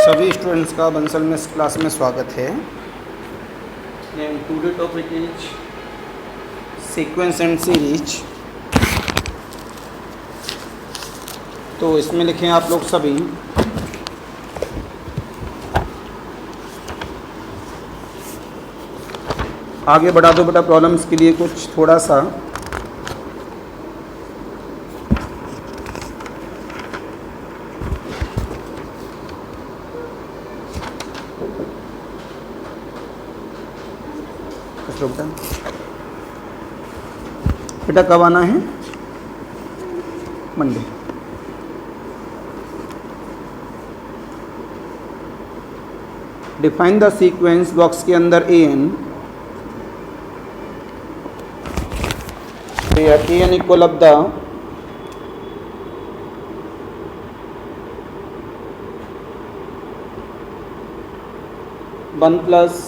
सभी स्टूडेंट्स का बंसल में इस क्लास में स्वागत है। And today topic is sequence and series. तो इसमें लिखें आप लोग सभी आगे बढ़ा दो बेटा प्रॉब्लम्स के लिए कुछ थोड़ा सा। बेटा कब आना है? Monday. Define the sequence box के अंदर an an equal of the one plus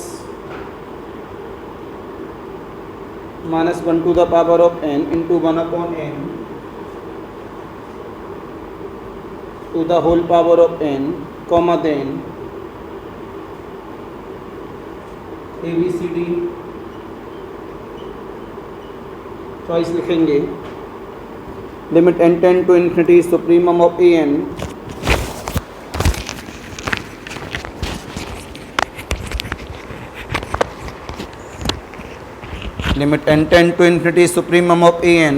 minus 1 to the power of n into 1 upon n to the whole power of n, comma then ABCD choice लिखेंगे। Limit n tend to infinity supremum of an limit n tend to infinity supremum of an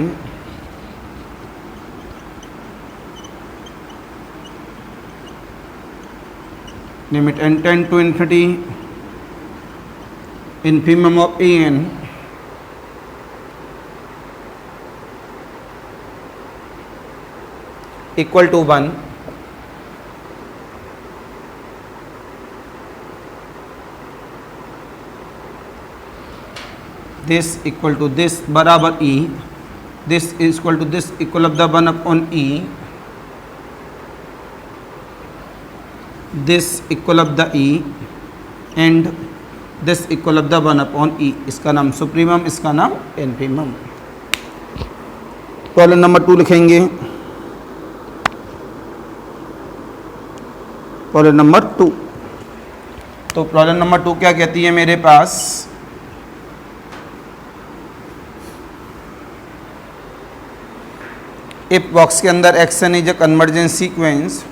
limit n tend to infinity infimum of an equal to 1। this equal to this बराबर e, this is equal to this equal of the 1 upon e, this equal of the e and this equal of the 1 upon e। इसका नाम supremum, इसका नाम infimum. Problem number 2 लिखेंगे। Problem number 2, तो problem number 2 क्या कहती है मेरे पास? इफ बॉक्स के अंदर x n is a convergence sequence,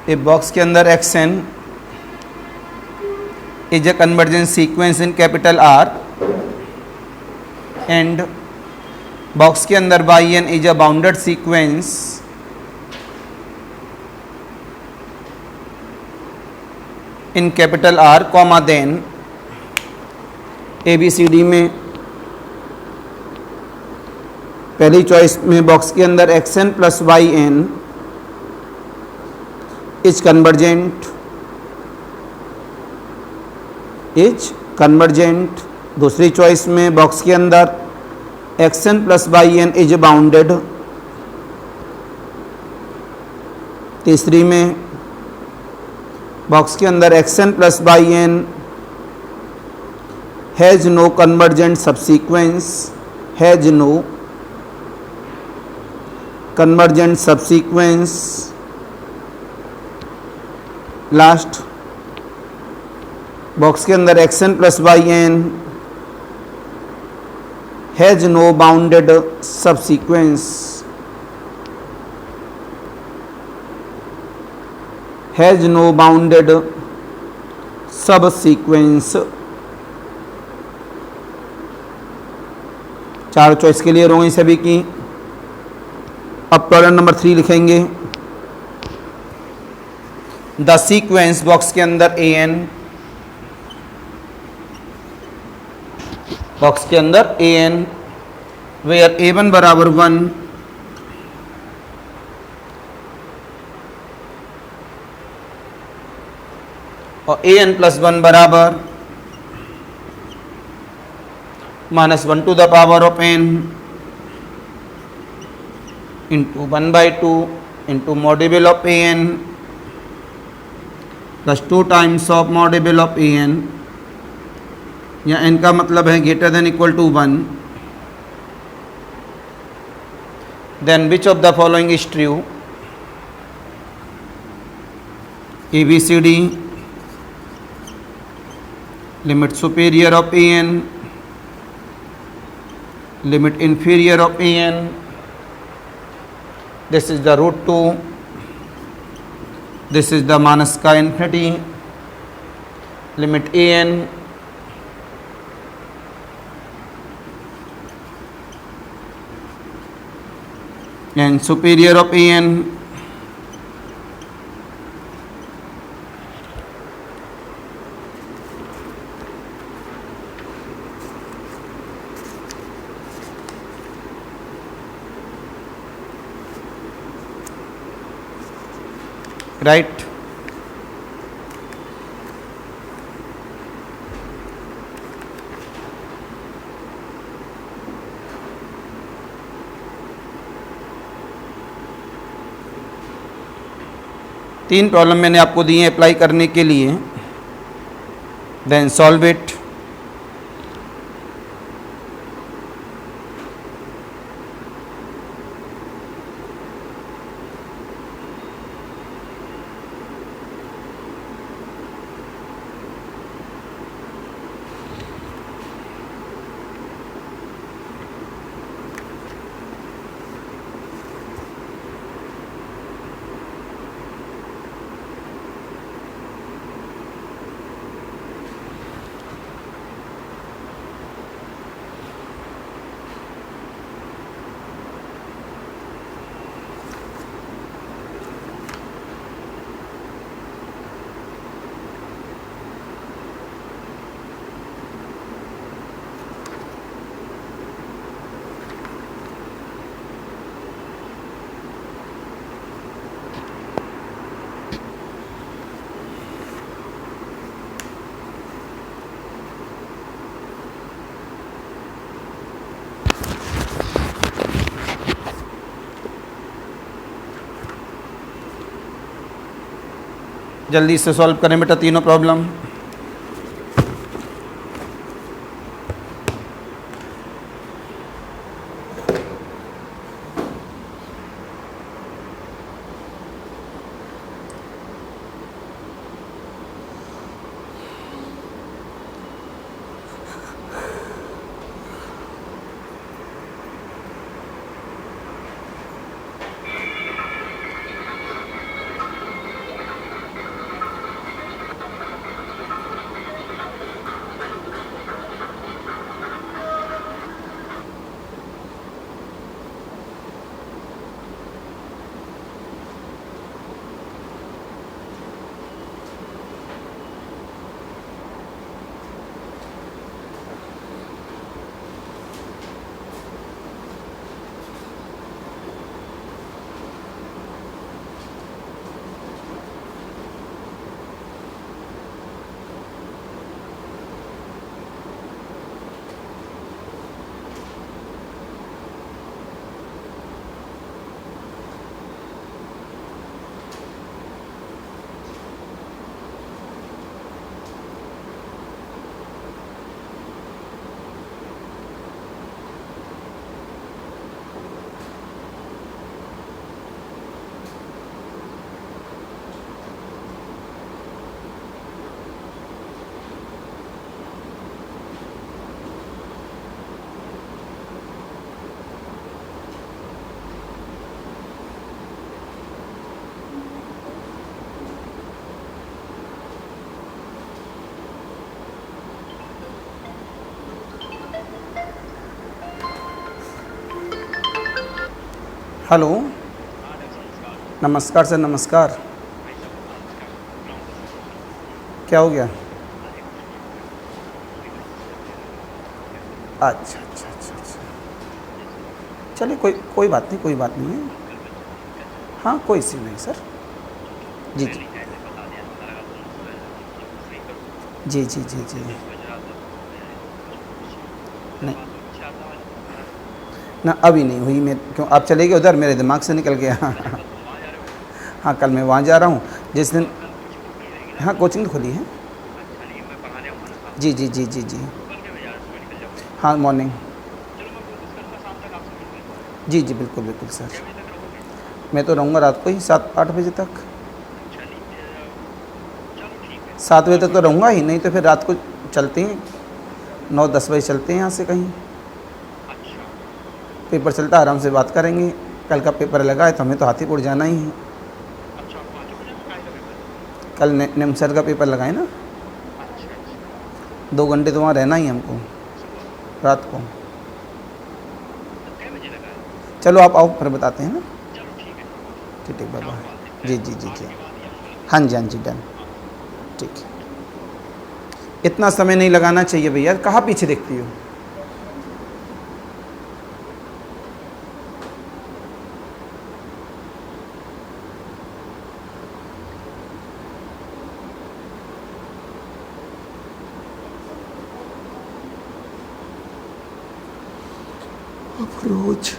if box के अंदर x n is a convergence sequence in capital R and box के अंदर y n is a bounded sequence in capital R, comma then ABCD में पहली choice में box के अंदर xn plus y n is convergent. दूसरी चॉइस में box के अंदर xn plus y n is bounded. तीसरी में बॉक्स के अंदर xn plus y n has no convergent subsequence, has no convergent subsequence। Last box के अंदर xn plus y n has no bounded subsequence, has no bounded subsequence। चार choice के लिए होंगी सभी की। अब प्रॉब्लम नंबर 3 लिखेंगे। द सीक्वेंस बॉक्स के अंदर an, बॉक्स के अंदर an वेयर a1 बराबर 1 और an प्लस 1 बराबर minus 1 to the power of n into 1 by 2 into module of an plus 2 times of module of an, या n का मतलब है greater than equal to 1। Then which of the following is true? ABCD, limit superior of an, limit inferior of an, this is the root 2, this is the minus का infinity, limit an, and superior of an, right? तीन problem मैंने आपको दिए apply करने के लिए, then solve it. जल्दी से सॉल्व करें बेटा तीनों प्रॉब्लम। हेलो, नमस्कार सर, नमस्कार। क्या हो गया? अच्छा अच्छा अच्छा अच्छा, चलिए कोई बात नहीं, कोई बात नहीं है। हाँ, कोई इश्यू नहीं सर। जी जी जी जी जी जी, नहीं ना, अभी नहीं हुई। मैं क्यों, आप चले गए उधर, मेरे दिमाग से निकल गया। हाँ, कल मैं वहाँ जा रहा हूँ जिस दिन। हाँ, कोचिंग तो खुली है। जी जी जी जी जी, हाँ मॉर्निंग। जी जी बिल्कुल बिल्कुल सर, मैं तो रहूँगा रात को ही 7-8 बजे तक। 7 बजे तक तो रहूँगा ही, नहीं तो फिर रात को चलते हैं, 9-10 बजे चलते हैं यहाँ से कहीं, पेपर चलता है, आराम से बात करेंगे। कल का पेपर लगा है तो हमें तो हाथीपुर जाना ही है। कल निमसर का पेपर लगा है ना, 2 घंटे तो वहाँ रहना ही हमको रात को। चलो आप आओ फिर बताते हैं ना। ठीक ठीक बाबा, जी जी जी जी, हाँ जी हाँ जी डन, ठीक है। इतना समय नहीं लगाना चाहिए भैया, कहाँ पीछे देखती हो। अफरोज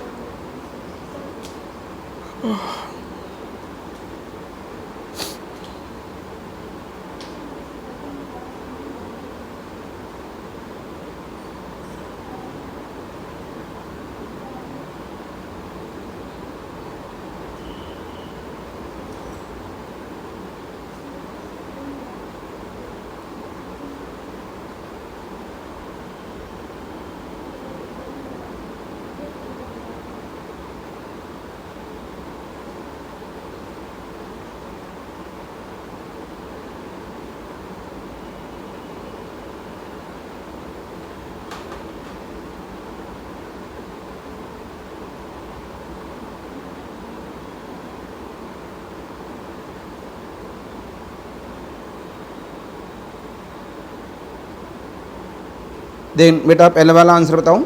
देन बेटा पहले वाला आंसर बताओ।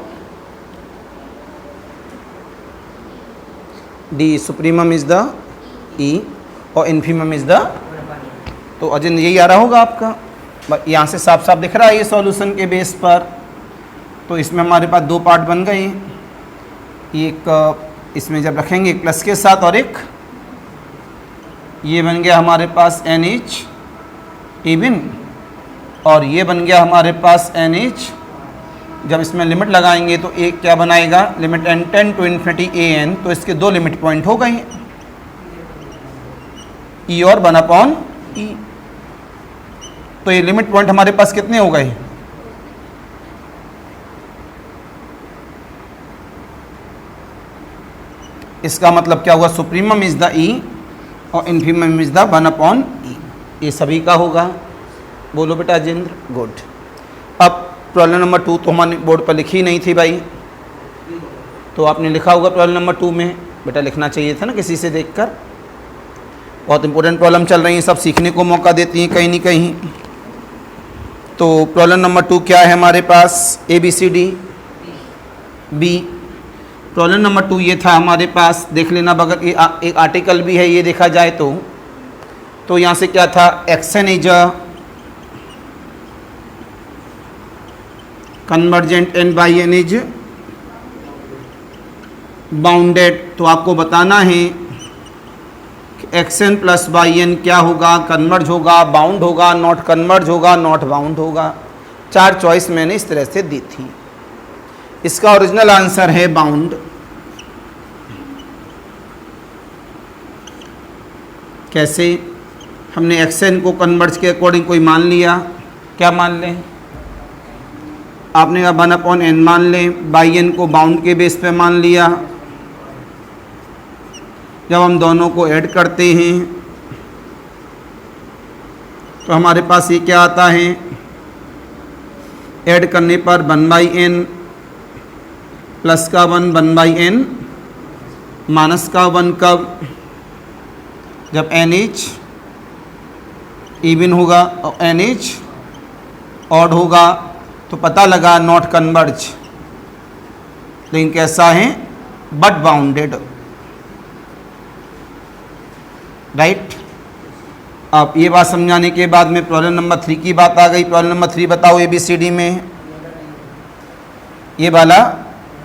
डी सुप्रीमम इज द ई और इन्फीमम इज द, तो अजन यही आ रहा होगा आपका, यहाँ से साफ साफ दिख रहा है ये सॉल्यूशन के बेस पर। तो इसमें हमारे पास 2 पार्ट बन गए, एक इसमें जब रखेंगे एक प्लस के साथ और एक ये बन गया हमारे पास NH इवन, और ये बन गया हमारे पास NH। जब इसमें लिमिट लगाएंगे तो एक क्या बनाएगा, limit n tend to infinity an, तो इसके 2 लिमिट पॉइंट हो गए, E और 1/E। तो ये लिमिट पॉइंट हमारे पास कितने हो गए, इसका मतलब क्या हुआ, सुप्रीमम इज द E और इन्फीमम इज द 1/E। ये सभी का होगा, बोलो बेटा जिंद्र, गुड। अब प्रॉब्लम नंबर 2 तो हमारे बोर्ड पर लिखी नहीं थी भाई, तो आपने लिखा होगा प्रॉब्लम नंबर 2 में, बेटा लिखना चाहिए था ना किसी से देखकर। बहुत इंपॉर्टेंट प्रॉब्लम चल रही हैं, सब सीखने को मौका देती हैं कहीं नहीं कहीं। तो प्रॉब्लम नंबर 2 क्या है हमारे पास, ABCD B। प्रॉब्लम नंबर 2 ये था हमारे पास, देख लेना बगल ये एक आर्टिकल भी है, ये देखा जाए तो यहाँ से क्या था, x n is a convergent n by n is bounded. तो आपको बताना है कि एक्शन प्लस बाई एन क्या होगा, कन्वर्ज होगा, बाउंड होगा, नॉट कन्वर्ज होगा, नॉट बाउंड होगा। 4 चॉइस मैंने इस तरह से दी थी। इसका ओरिजिनल आंसर है बाउंड। कैसे, हमने एक्शन को कन्वर्ज के अकॉर्डिंग कोई मान लिया, क्या मान लें, आपने कहा 1/n मान लें, बाई एन को बाउंड के बेस पे मान लिया। जब हम दोनों को ऐड करते हैं तो हमारे पास ये क्या आता है, ऐड करने पर 1/n प्लस का 1/n माइनस का 1 कब, जब NH इवन होगा और NH ऑड होगा, तो पता लगा नॉट कन्वर्ज, लेकिन कैसा है, बट बाउंडेड, राइट। अब ये बात समझाने के बाद में प्रॉब्लम नंबर 3 की बात आ गई। प्रॉब्लम नंबर 3 बताओ, ABCD में ये वाला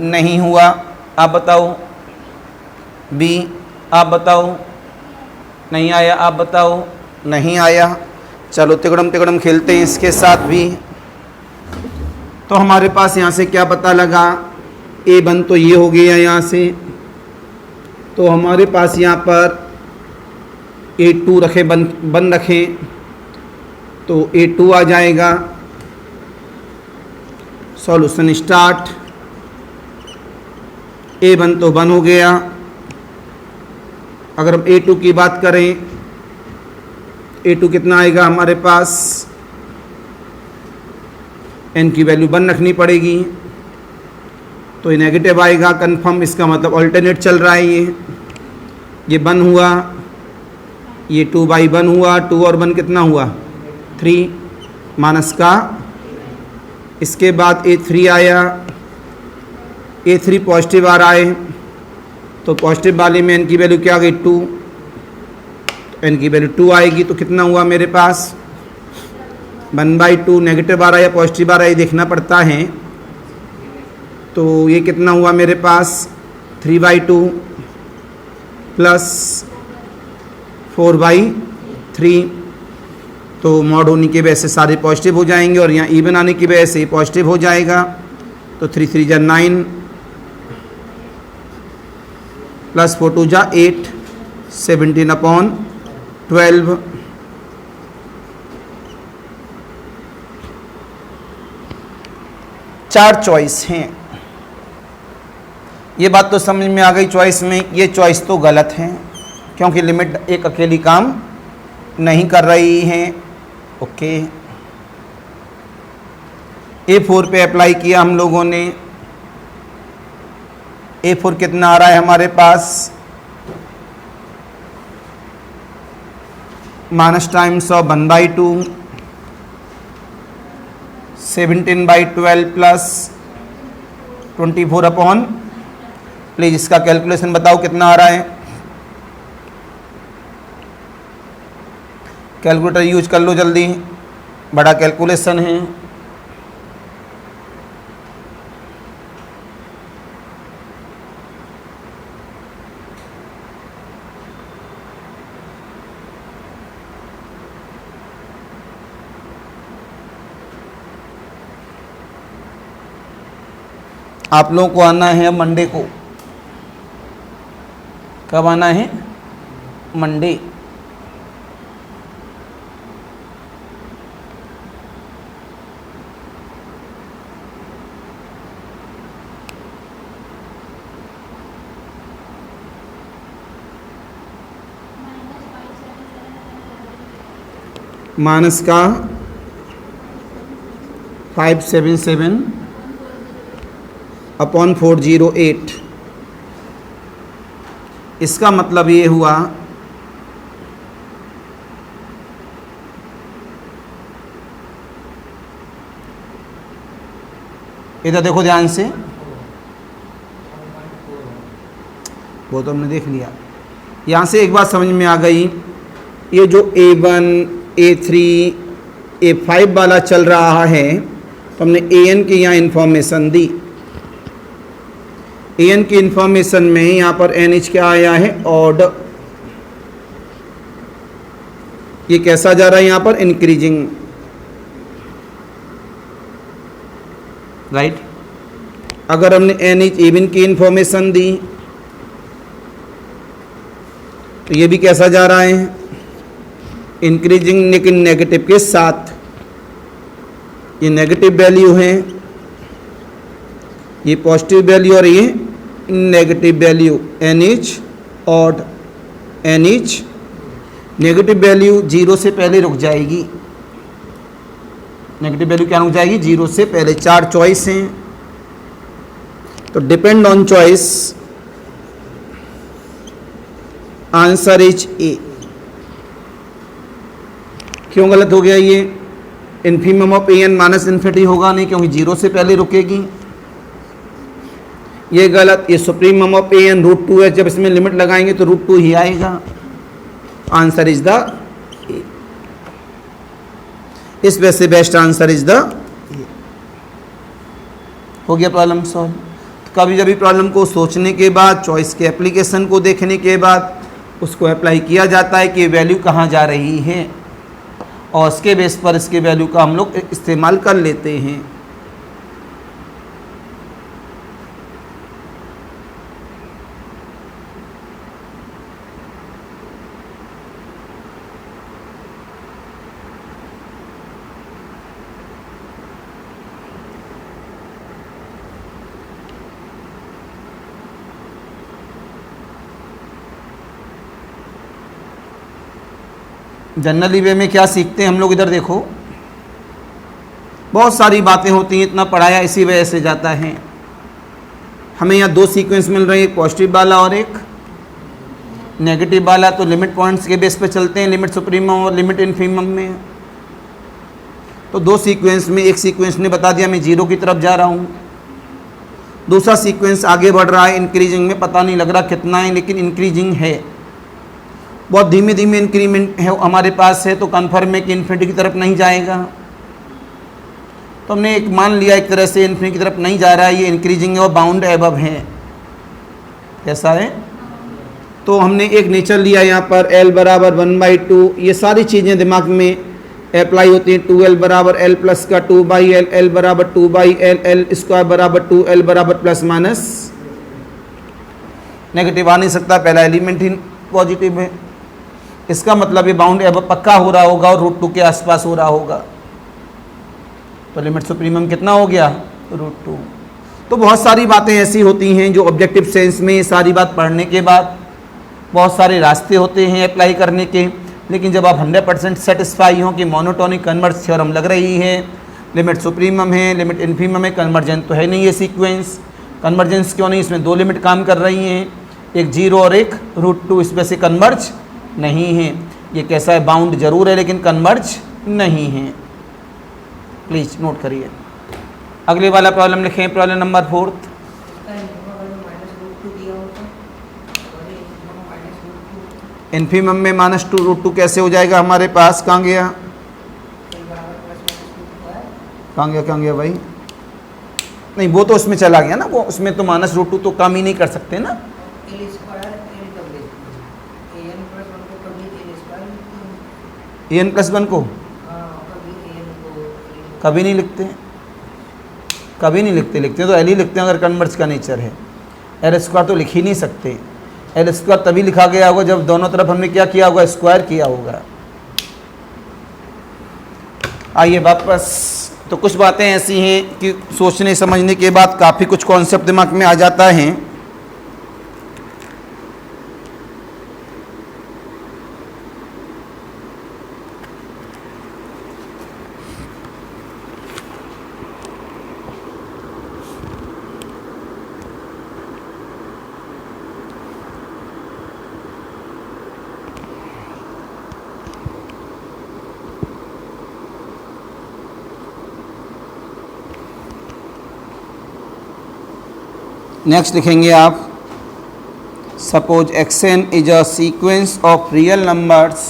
नहीं हुआ, आप बताओ। B आप बताओ, नहीं आया, आप बताओ, नहीं आया। चलो तिगड़म तिगड़म खेलते हैं इसके साथ भी। तो हमारे पास यहाँ से क्या पता लगा, A1 तो ये हो गया यहाँ से, तो हमारे पास यहाँ पर A2 रखे बन रखें तो A2 आ जाएगा। Solution start. A1 तो 1 हो गया। अगर हम A2 की बात करें, A2 कितना आएगा हमारे पास, n की वैल्यू 1 रखनी पड़ेगी तो ये नेगेटिव आएगा कंफर्म। इसका मतलब अल्टरनेट चल रहा है। ये 1 हुआ, ये 2/1 हुआ, 2 और 1 कितना हुआ 3 माइनस का। इसके बाद A3 आया, A3 पॉजिटिव आ रहा है तो पॉजिटिव वाले में n की वैल्यू क्या आ गई 2, तो n की वैल्यू 2 आएगी तो कितना हुआ मेरे पास 1/2। नेगेटिव आ रहा है या पॉजिटिव आ रहा है ये देखना पड़ता है। तो ये कितना हुआ मेरे पास 3/2 प्लस 4/3। तो मॉड होने की वजह से सारे पॉजिटिव हो जाएंगे और यहाँ इवन आने की वजह से पॉजिटिव हो जाएगा। तो 3 3 जा 9 प्लस 4 2 जा 8, 17/12। चार चॉइस हैं। ये बात तो समझ में आ गई चॉइस में। ये चॉइस तो गलत है क्योंकि लिमिट एक अकेली काम नहीं कर रही है। ओके, A4 पे अप्लाई किया हम लोगों ने। A4 कितना आ रहा है हमारे पास minus times of 1/2, 17/12 plus 24/। Please इसका कैलकुलेशन बताओ कितना आ रहा है। कैलकुलेटर यूज कर लो जल्दी, बड़ा कैलकुलेशन है। आप लोगों को आना है मंडे को। कब आना है? मंडे। माइनस का 577/408। इसका मतलब ये हुआ इधर देखो ध्यान से, वो तो हमने देख लिया। यहाँ से एक बात समझ में आ गई, ये जो A1 A3 A5 वाला चल रहा है तो हमने AN की यहाँ इंफॉर्मेशन दी। AN की इंफॉर्मेशन में यहाँ पर NH क्या आया है ऑड। ये कैसा जा रहा है यहाँ पर इंक्रीजिंग, राइट। अगर हमने NH इवन की इंफॉर्मेशन दी तो ये भी कैसा जा रहा है इंक्रीजिंग, लेकिन नेगेटिव के साथ। ये नेगेटिव वैल्यू है, ये पॉजिटिव वैल्यू और ये negative value. NH odd NH negative value 0 से पहले रुक जाएगी। नेगेटिव वैल्यू क्या रुक जाएगी 0 से पहले। 4 चॉइस हैं तो depend on choice, answer is a. क्यों गलत हो गया ये? Infimum of AN minus infinity होगा नहीं क्योंकि 0 से पहले रुकेगी। ये गलत। ये सुप्रीमम ऑफ AN √2 है, जब इसमें लिमिट लगाएंगे तो √2 ही आएगा। आंसर इज द ए। इस वजह से बेस्ट आंसर इज द ए। हो गया प्रॉब्लम सॉल्व। तो कभी जब प्रॉब्लम को सोचने के बाद, चॉइस के एप्लीकेशन को देखने के बाद उसको अप्लाई किया जाता है कि वैल्यू कहाँ जा रही है और उसके बेस पर इसके वैल्यू का हम लोग इस्तेमाल कर लेते हैं। जनरली वे में क्या सीखते हैं हम लोग, इधर देखो बहुत सारी बातें होती हैं, इतना पढ़ाया इसी वजह से जाता है। हमें यहाँ दो सीक्वेंस मिल रहे हैं, एक पॉजिटिव वाला और एक नेगेटिव वाला। तो लिमिट पॉइंट्स के बेस पे चलते हैं, लिमिट सुप्रीमम और लिमिट इन्फीमम में। तो दो सीक्वेंस में एक सीक्वेंस ने बता दिया मैं 0 की तरफ जा रहा हूँ, दूसरा सीक्वेंस आगे बढ़ रहा है इंक्रीजिंग में, पता नहीं लग रहा कितना है लेकिन इंक्रीजिंग है, बहुत धीमे धीमे इंक्रीमेंट है हमारे पास है। तो कन्फर्म है कि इन्फिनिटी की तरफ नहीं जाएगा। तो हमने एक मान लिया एक तरह से इन्फिनिटी की तरफ नहीं जा रहा है, ये इंक्रीजिंग है और बाउंड एबव है। कैसा है? तो हमने एक नेचर लिया यहाँ पर L बराबर 1/2। ये सारी चीज़ें दिमाग में अप्लाई होती हैं। 2L बराबर L प्लस का 2/L, L बराबर 2/L, L स्क्वायर बराबर 2L बराबर प्लस माइनस। नेगेटिव आ नहीं सकता, पहला एलिमेंट ही पॉजिटिव है, इसका मतलब ये बाउंड एबव पक्का हो रहा होगा और √2 के आसपास हो रहा होगा। तो लिमिट सुप्रीमम कितना हो गया? √2। तो बहुत सारी बातें ऐसी होती हैं जो ऑब्जेक्टिव सेंस में, ये सारी बात पढ़ने के बाद बहुत सारे रास्ते होते हैं अप्लाई करने के। लेकिन जब आप 100% सेटिस्फाई हो कि मोनोटोनिक कन्वर्ज थ्योरम लग रही है, लिमिट सुप्रीमम है, लिमिट इन्फीमम है, कन्वर्जेंट तो है नहीं ये सीक्वेंस। कन्वर्जेंस क्यों नहीं? इसमें दो लिमिट काम कर रही हैं, एक 0 और एक √2, इसमें से कन्वर्ज नहीं है। ये कैसा है? बाउंड जरूर है लेकिन कन्वर्ज नहीं है। प्लीज नोट करिए। अगले वाला प्रॉब्लम लिखें, प्रॉब्लम नंबर 4। इन्फीमम में -2√2 कैसे हो जाएगा हमारे पास? कहाँ गया? कहाँ गया भाई? नहीं वो तो उसमें चला गया ना, वो उसमें तो -√2 तो कम ही नहीं कर सकते ना। an+1 को कभी नहीं लिखते, कभी नहीं लिखते। लिखते तो L ही लिखते हैं अगर कन्वर्ज का नेचर है। L² तो लिख ही नहीं सकते। L² तभी लिखा गया होगा जब दोनों तरफ हमने क्या किया होगा? स्क्वायर किया होगा। आइए वापस। तो कुछ बातें ऐसी हैं कि सोचने समझने के बाद काफ़ी कुछ कॉन्सेप्ट दिमाग में आ जाता है। नेक्स्ट लिखेंगे आप, suppose xn is a sequence of real numbers.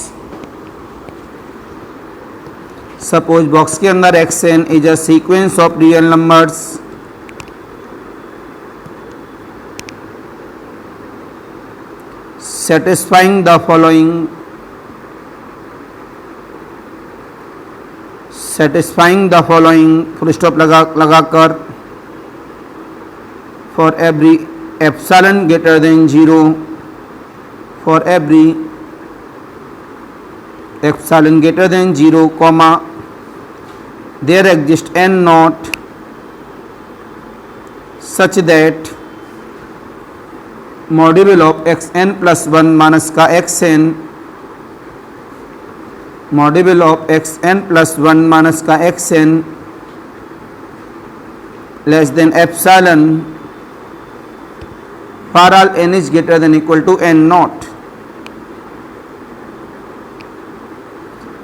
Suppose box के अंदर xn is a sequence of real numbers satisfying the following, satisfying the following, full stop लगाकर, for every epsilon greater than 0, for every epsilon greater than 0, comma, there exists n naught such that module of xn+1 minus का xn, module of xn+1 minus का xn less than epsilon for all n is greater than equal to n naught.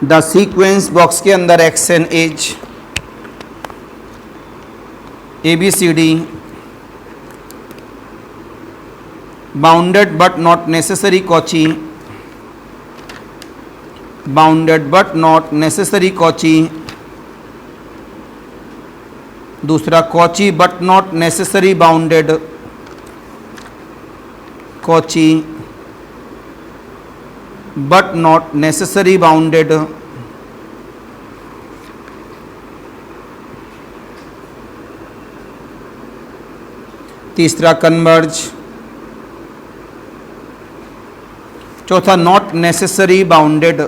The sequence box के अंदर xn is ABCD bounded but not necessary Cauchy, bounded but not necessary Cauchy, दूसरा Cauchy but not necessary bounded, Cauchy but not necessary bounded, तीसरा converge, चौथा not necessary bounded.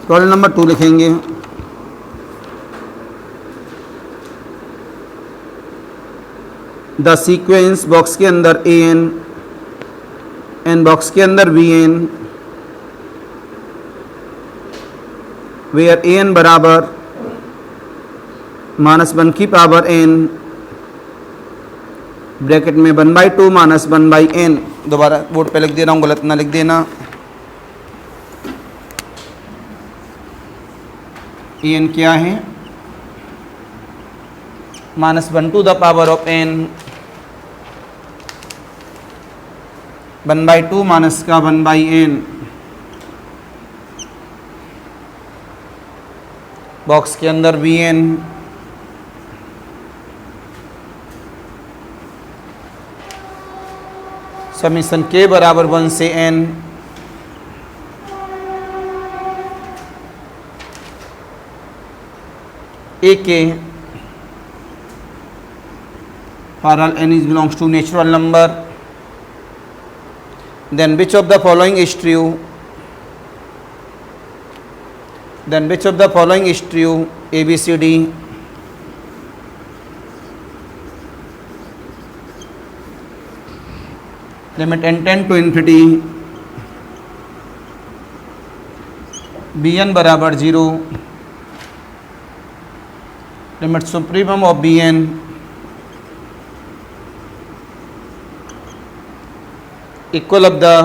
Problem number 2 लिखेंगे। The sequence box के अंदर A N box के अंदर v n, where a n बराबर -1 की पावर एन, ब्रैकेट में 1/2 -1 बाई एन। दोबारा बोर्ड पे लिख दे रहा हूँ, गलत ना लिख देना। ए एन क्या है? -1 to the power of n, 1/2 minus का 1 बाई एन। बॉक्स के अंदर वी एन, समीशन के बराबर 1 से एन, ए के for all n is belongs to natural number, then which of the following is true? Then which of the following is true? A B C D. Limit n tend to infinity, bn बराबर 0, limit supremum of bn equal of the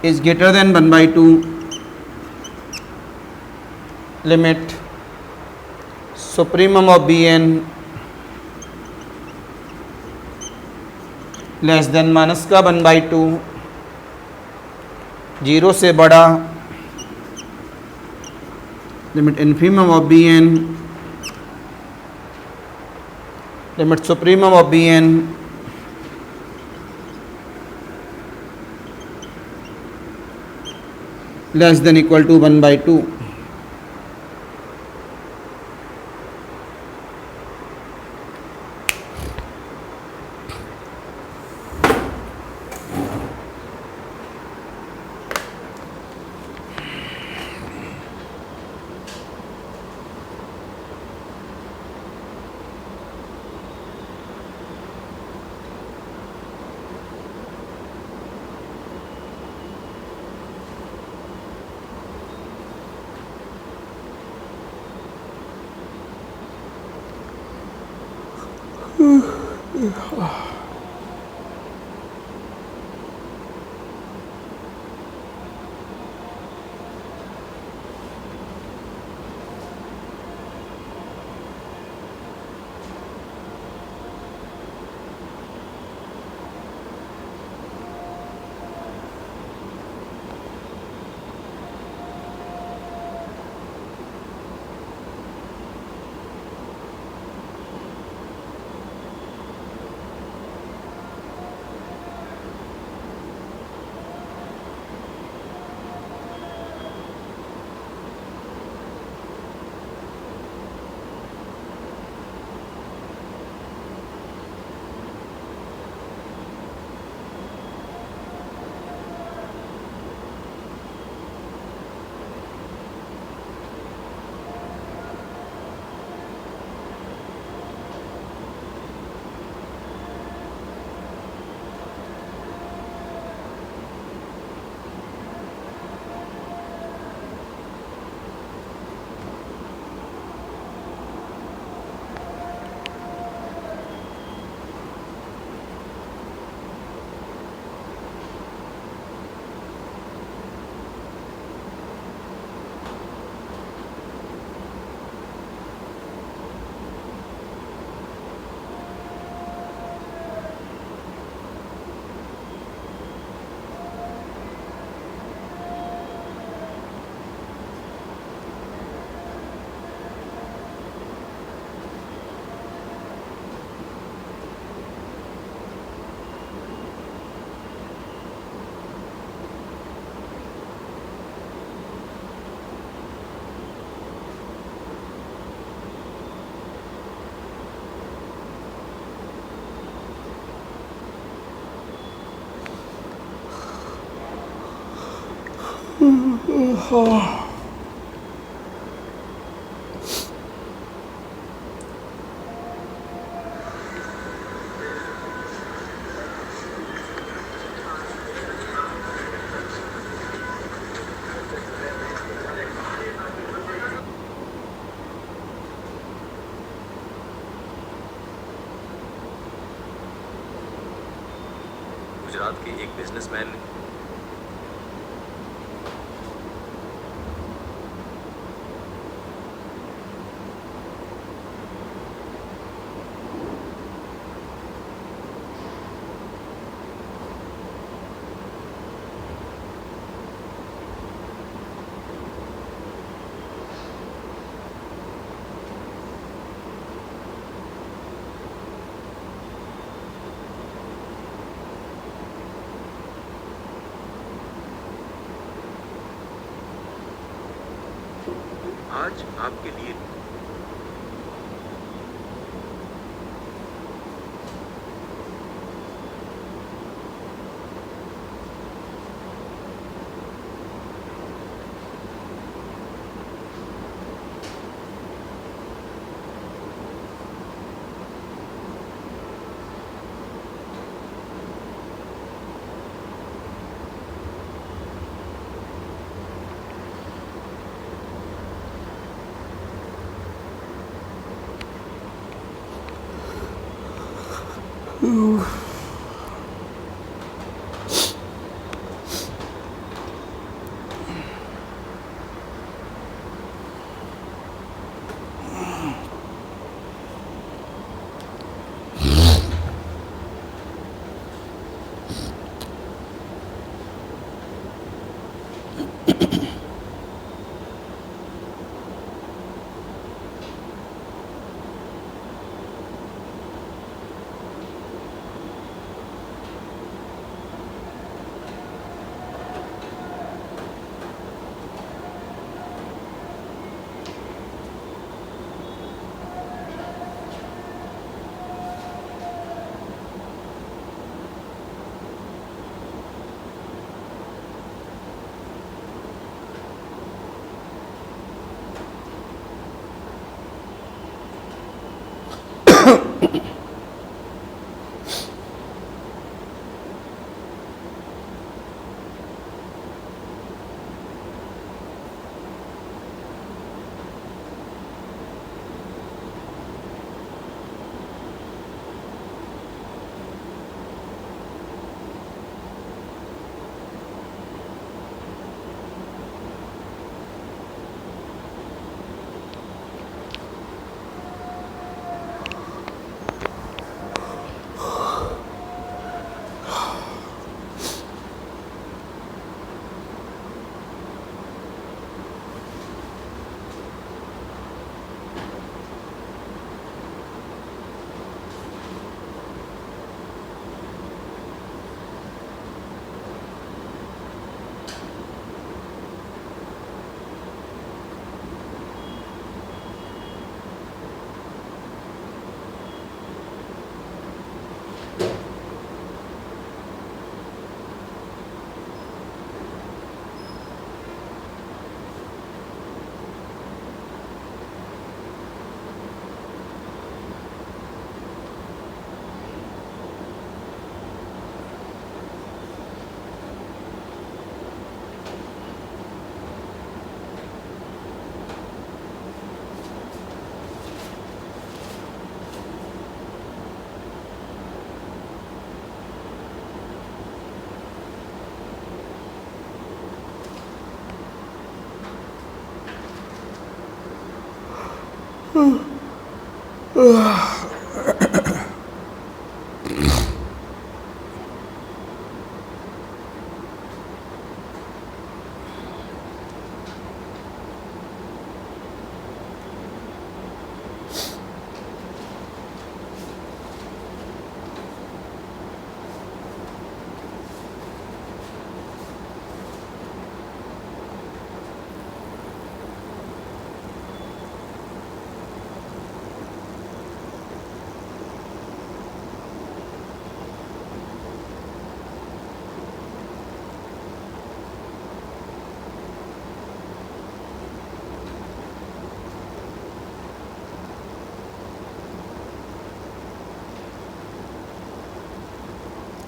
is greater than 1/2, limit supremum of bn less than minus का 1/2, 0 से बड़ा, limit infimum of b n, limit supremum of b n less than equal to 1/2। Gujarat के एक businessman आज आपके लिए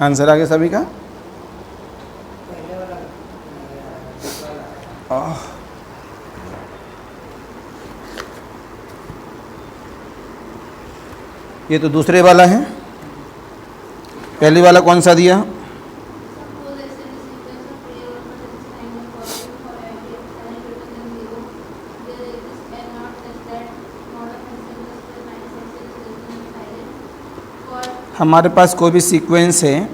answer आ गया सभी का? ये तो दूसरे वाला है, पहले वाला कौन सा दिया? हमारे पास कोई भी सीक्वेंस है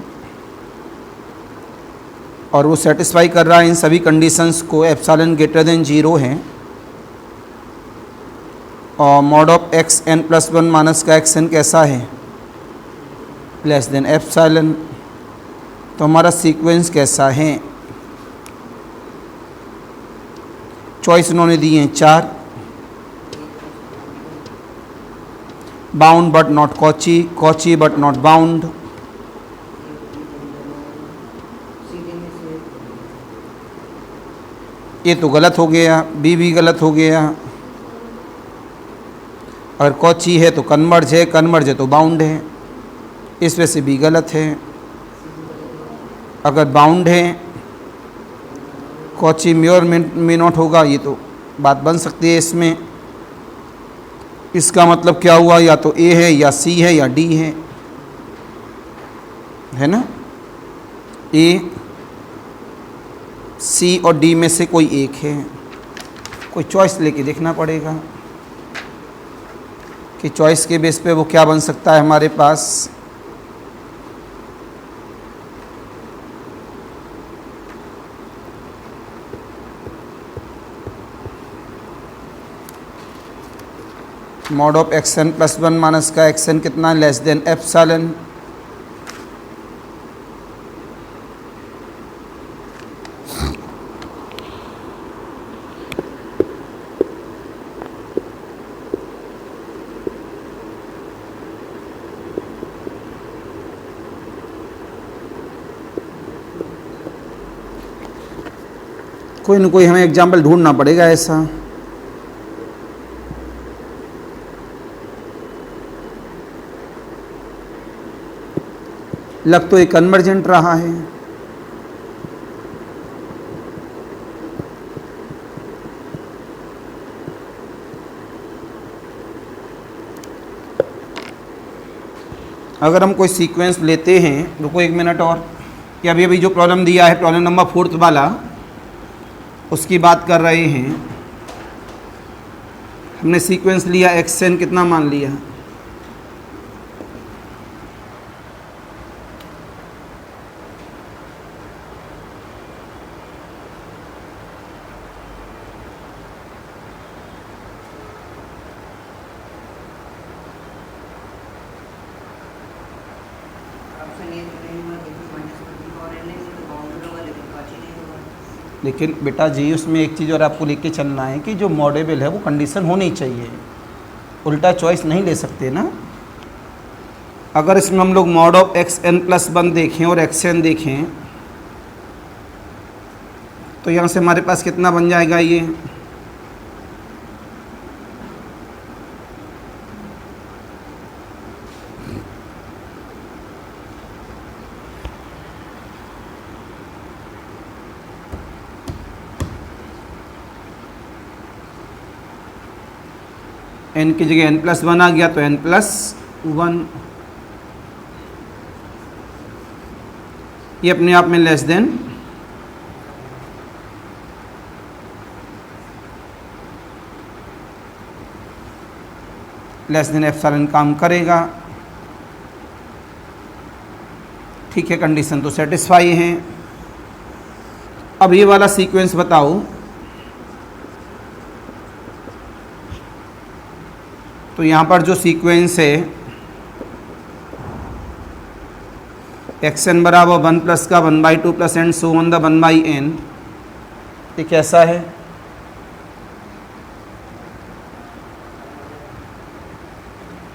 और वो सेटिस्फाई कर रहा है इन सभी कंडीशंस को, एप्सिलॉन ग्रेटर देन 0 है और mod of x n plus 1 minus का एक्स एन कैसा है? Less than epsilon. तो हमारा सीक्वेंस कैसा है? चॉइस उन्होंने दिए हैं 4, bound but not Cauchy, Cauchy but not bound, ये तो गलत हो गया, बी भी गलत हो गया। अगर कॉची है तो कन्वर्ज है, कन्वर्ज है तो बाउंड है, इस वजह से बी गलत है। अगर बाउंड है कॉची म्योर में नॉट होगा, ये तो बात बन सकती है इसमें। इसका मतलब क्या हुआ? या तो ए है या सी है या डी है ना? ए, सी और डी में से कोई एक है। कोई चॉइस लेके देखना पड़ेगा कि चॉइस के बेस पे वो क्या बन सकता है हमारे पास। Mod of x n plus 1 minus का एक्स एन कितना? Less than epsilon. कोई न कोई हमें एग्जाम्पल ढूंढना पड़ेगा ऐसा। लग तो ये कन्वर्जेंट रहा है, अगर हम कोई सीक्वेंस लेते हैं, रुको 1 मिनट और, कि अभी अभी जो प्रॉब्लम दिया है प्रॉब्लम नंबर 4 वाला, उसकी बात कर रहे हैं। हमने सीक्वेंस लिया एक्स एन, कितना मान लिया? लेकिन बेटा जी उसमें एक चीज़ और आपको लेके चलना है कि जो मॉडेबल है वो कंडीशन होनी चाहिए, उल्टा चॉइस नहीं ले सकते ना। अगर इसमें हम लोग mod of x n plus 1 देखें और एक्स एन देखें तो यहाँ से हमारे पास कितना बन जाएगा? ये एन की जगह एन प्लस 1 आ गया तो एन प्लस 1, ये अपने आप में लेस देन एप्सिलॉन काम करेगा। ठीक है, कंडीशन तो सेटिस्फाई है। अब ये वाला सीक्वेंस बताओ, तो यहाँ पर जो सीक्वेंस है एक्स एन बराबर 1 प्लस का 1/2 plus and so on the 1/n, ये कैसा है?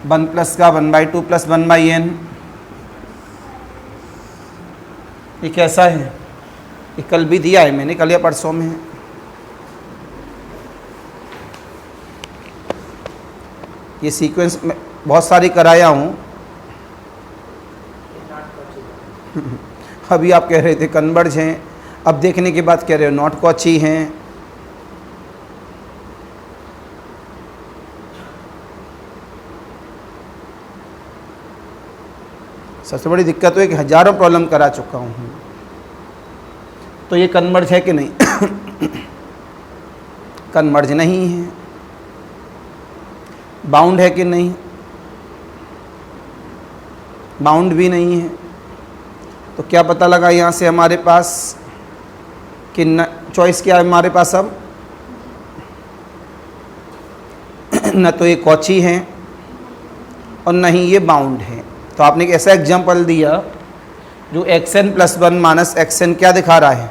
वन प्लस का 1/2 प्लस 1/n, ये कैसा है? ये कल भी दिया है मैंने, कल या परसों में। ये सीक्वेंस में बहुत सारी कराया हूँ। अभी आप कह रहे थे कन्वर्ज हैं, अब देखने के बाद कह रहे हो नॉट कॉची हैं। सबसे बड़ी दिक्कत तो है कि हजारों प्रॉब्लम करा चुका हूँ। तो ये कन्वर्ज है कि नहीं? कन्वर्ज नहीं है। बाउंड है कि नहीं? बाउंड भी नहीं है। तो क्या पता लगा यहाँ से हमारे पास कि चॉइस क्या है हमारे पास अब? न तो ये कॉची है और न ही ये बाउंड है। तो आपने एक ऐसा एग्जाम्पल दिया जो xn+1 माइनस xn क्या दिखा रहा है?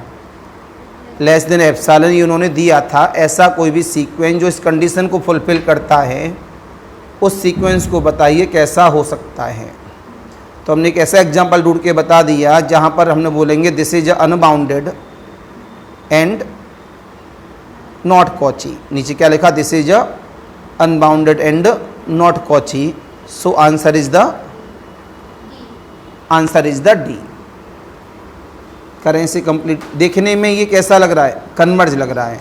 Less than epsilon. ये उन्होंने दिया था। ऐसा कोई भी सीक्वेंस जो इस कंडीशन को फुलफिल करता है, उस सीक्वेंस को बताइए कैसा हो सकता है। तो हमने एक ऐसा एग्जाम्पल ढूंढ के बता दिया जहाँ पर हमने बोलेंगे this is unbounded and not Cauchy. नीचे क्या लिखा? This is unbounded and not Cauchy. So answer is the D. करें इसे कंप्लीट। देखने में ये कैसा लग रहा है? कन्वर्ज लग रहा है।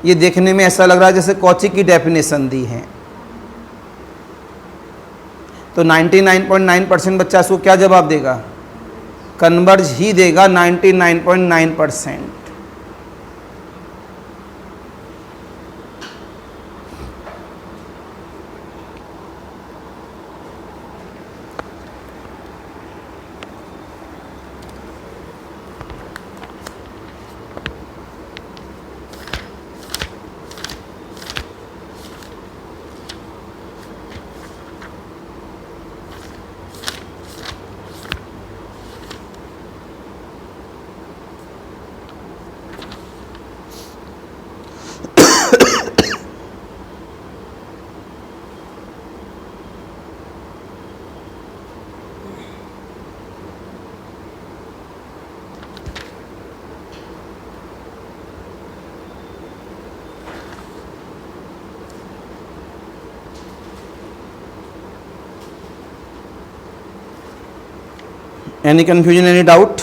ये देखने में ऐसा लग रहा है जैसे कॉची की डेफिनेशन दी है। तो 99.9% बच्चा इसको क्या जवाब देगा? कन्वर्ज ही देगा 99.9%। Any confusion, any doubt?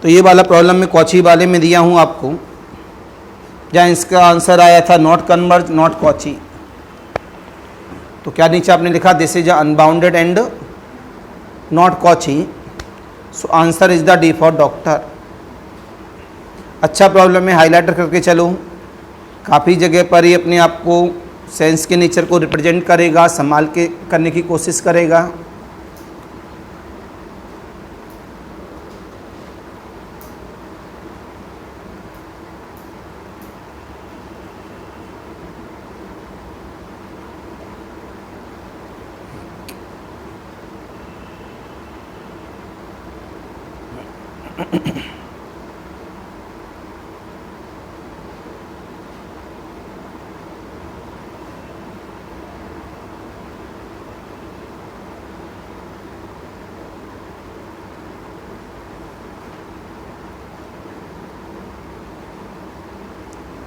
तो ये वाला प्रॉब्लम में कॉची वाले में दिया हूँ आपको, जहाँ इसका आंसर आया था नॉट कन्वर्ज नॉट कॉची। तो क्या नीचे आपने लिखा? This is unbounded and not Cauchy. So answer is the D for doctor. अच्छा प्रॉब्लम में हाईलाइटर करके चलो। काफ़ी जगह पर ये अपने आप को सेंस के नेचर को रिप्रेजेंट करेगा, संभाल के करने की कोशिश करेगा।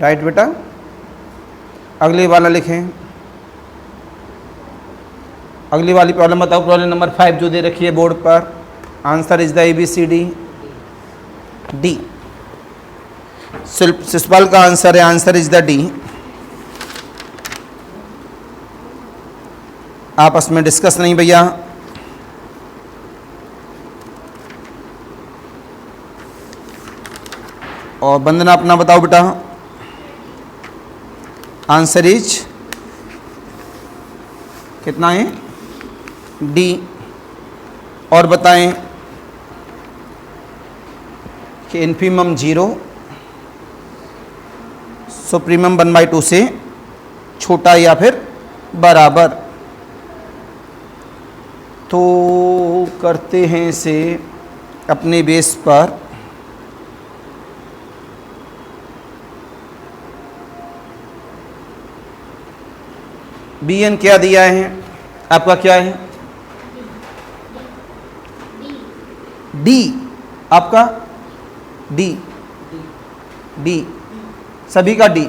राइट बेटा? अगली वाला लिखें। अगली वाली प्रॉब्लम बताओ। प्रॉब्लम नंबर 5 जो दे रखी है बोर्ड पर। Answer is the ABCD D. Shishupal का आंसर है, आंसर इज द डी। आपस में डिस्कस नहीं भैया। और वंदना अपना बताओ बेटा। आंसर इज कितना है? डी। और बताएं कि इन्फीमम 0, सुप्रीमम 1/2 से छोटा या फिर बराबर। तो करते हैं इसे अपने बेस पर। BN क्या दिया है आपका? क्या है? डी। आपका डी। डी सभी का डी।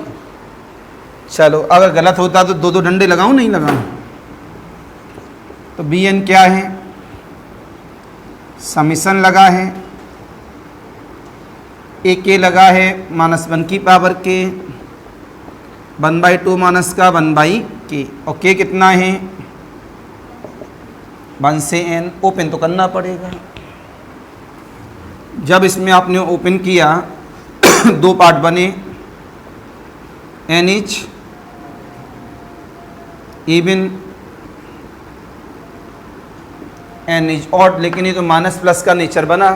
चलो अगर गलत होता तो 2-2 डंडे लगाऊं, नहीं लगाऊं? तो BN क्या है? समीशन लगा है, ए के लगा है -1 की पावर के, 1/2 माइनस का 1/k, और के कितना है 1 से n। ओपन तो करना पड़ेगा। जब इसमें आपने ओपन किया दो पार्ट बने, n is even, n is odd, लेकिन ये तो माइनस प्लस का नेचर बना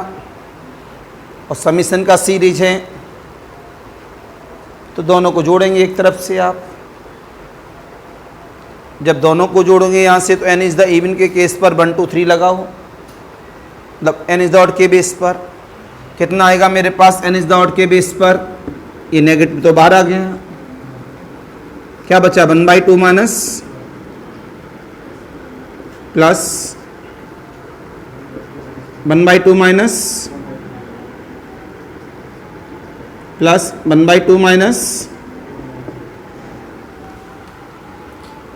और समीशन का सीरीज है, तो दोनों को जोड़ेंगे एक तरफ से आप। जब दोनों को जोड़ोगे यहाँ से तो n इज द इवन के केस पर 1 2 3 लगाओ, मतलब n इज द ऑड के बेस पर कितना आएगा मेरे पास, n इज द ऑड के बेस पर, ये नेगेटिव तो बाहर आ गया, क्या बचा 1/2 minus plus 1/2 minus plus 1/2 minus,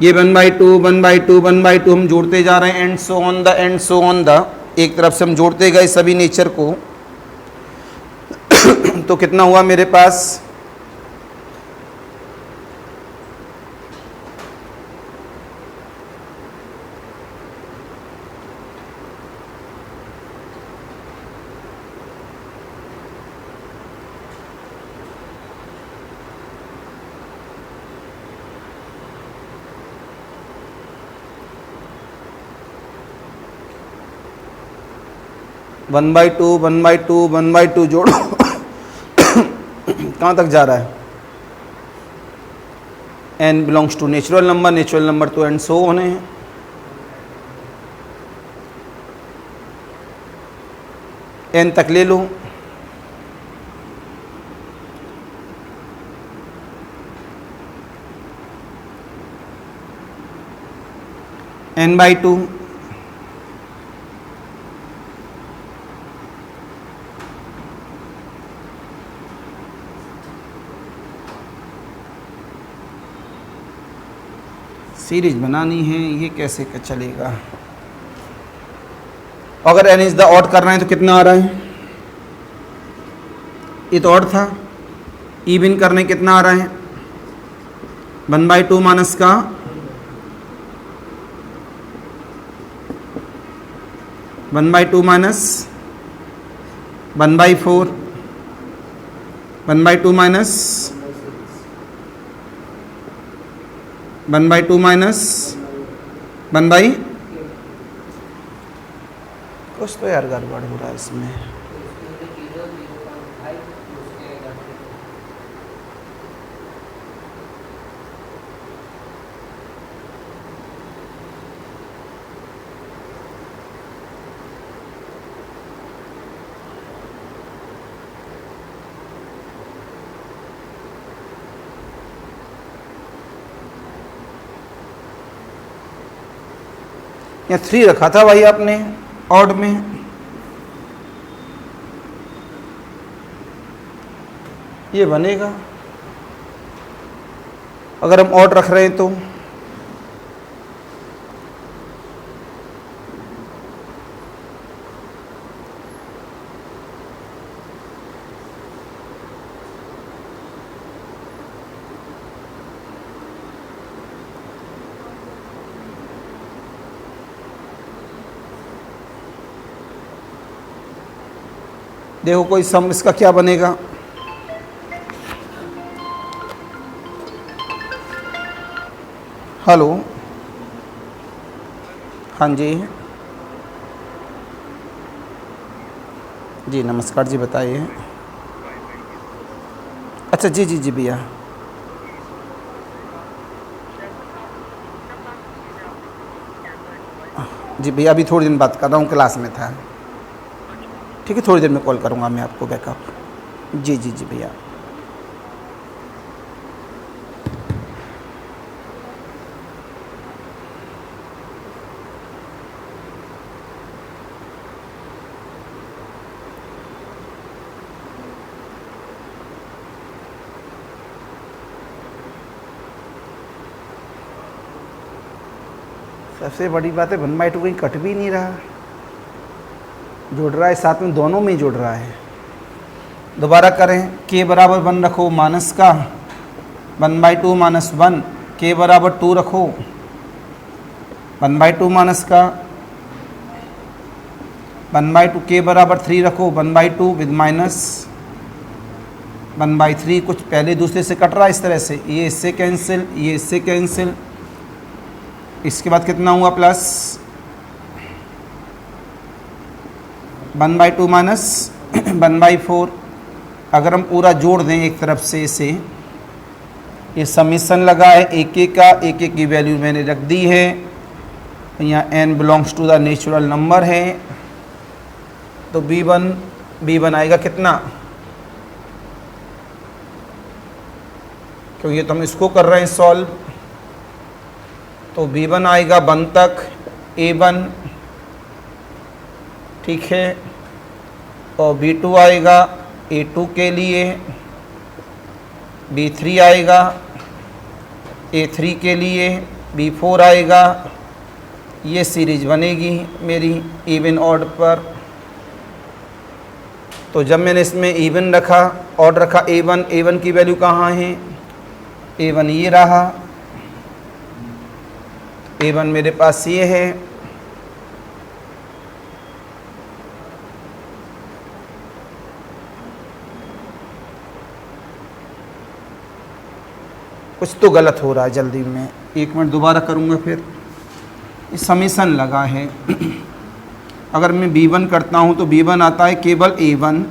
ये 1/2 1/2 1/2 हम जोड़ते जा रहे हैं, एंड सो ऑन द, एक तरफ से हम जोड़ते गए सभी नेचर को। तो कितना हुआ मेरे पास, वन बाई टू जोड़ो कहाँ तक जा रहा है, n belongs to natural number तो एंड सो होने हैं। n तक ले लो, n/2 सीरीज बनानी है, ये कैसे चलेगा। अगर n इज द ऑड करना है तो कितना आ रहा है, ये तो ऑड था, इवन करने कितना आ रहा है 1/2 माइनस का 1/2 माइनस 1/4 1/2 माइनस 1/2 माइनस 1/, कुछ तो यार गड़बड़ हो रहा है इसमें। यहाँ 3 रखा था भाई आपने ऑड में, ये बनेगा अगर हम ऑड रख रहे हैं तो। देखो कोई सम इसका क्या बनेगा, हेलो, हाँ जी जी नमस्कार जी बताइए। अच्छा जी जी जी भैया, जी भैया अभी थोड़ी दिन बात कर रहा हूँ, क्लास में था। ठीक है, थोड़ी देर में कॉल करूँगा मैं आपको बैकअप। जी जी जी भैया। सबसे बड़ी बात है 1/2 कहीं कट भी नहीं रहा। जुड़ रहा है, साथ में दोनों में ही जुड़ रहा है। दोबारा करें, के बराबर 1 रखो माइनस का 1/2 माइनस 1, के बराबर 2 रखो 1/2 माइनस का 1/2, के बराबर 3 रखो 1/2 विद माइनस 1/3। कुछ पहले दूसरे से कट रहा है इस तरह से, ये इससे कैंसिल, ये इससे कैंसिल, इसके बाद कितना हुआ प्लस 1/2 माइनस 1/4। अगर हम पूरा जोड़ दें एक तरफ से इसे, ये समीशन लगा है एक एक का, एक एक की वैल्यू मैंने रख दी है। यहाँ n belongs to the natural number है, तो b1 आएगा कितना, क्योंकि तो हम इसको कर रहे हैं सॉल्व, तो b1 आएगा 1 तक a1, ठीक है, और b2 आएगा a2 के लिए, b3 आएगा a3 के लिए, b4 आएगा। ये सीरीज बनेगी मेरी इवन ऑड पर। तो जब मैंने इसमें इवन रखा, ऑड रखा a1 की वैल्यू कहाँ है, a1 ये रहा, a1 मेरे पास ये है, कुछ तो गलत हो रहा है, जल्दी में 1 मिनट दोबारा करूँगा। फिर समीशन लगा है, अगर मैं b1 करता हूँ तो b1 आता है केवल a1,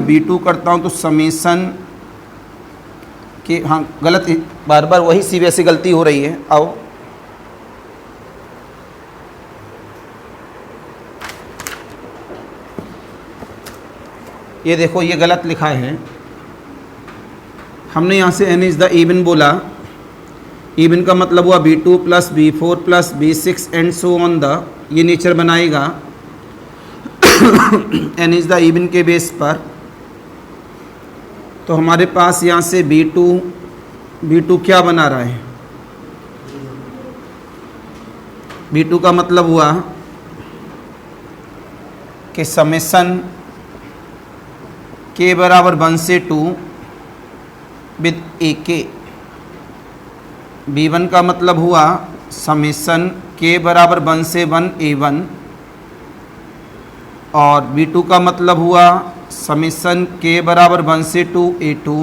b2 करता हूँ तो समीशन के, हाँ गलत, बार बार वही सी वैसे गलती हो रही है। आओ ये देखो, ये गलत लिखा है, हमने यहाँ से n इज़ द इवन बोला, इवन का मतलब हुआ b2 plus b4 plus b6 and so on the, ये नेचर बनाएगा n इज़ द इवन के बेस पर। तो हमारे पास यहाँ से b2 क्या बना रहा है, b2 का मतलब हुआ कि समेशन k बराबर 1 से 2 विद AK। b1 का मतलब हुआ समेशन k बराबर 1 से 1 a1, और b2 का मतलब हुआ समेशन k बराबर 1 से 2 a2।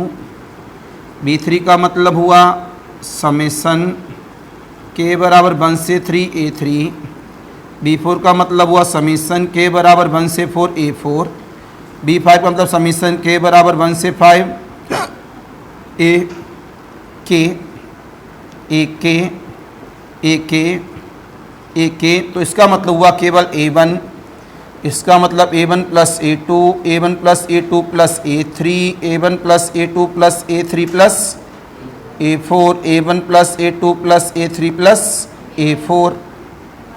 b3 का मतलब हुआ समेशन k बराबर 1 से 3 a3। b4 का मतलब हुआ समेशन k बराबर 1 से 4 a4। b5 का मतलब समेशन k बराबर 1 से 5 AK। तो इसका मतलब हुआ केवल a1, इसका मतलब a1 plus a2, a1 plus a2 plus a3, a1 plus a2 plus a3 plus a4, a1 plus a2 plus a3 plus a4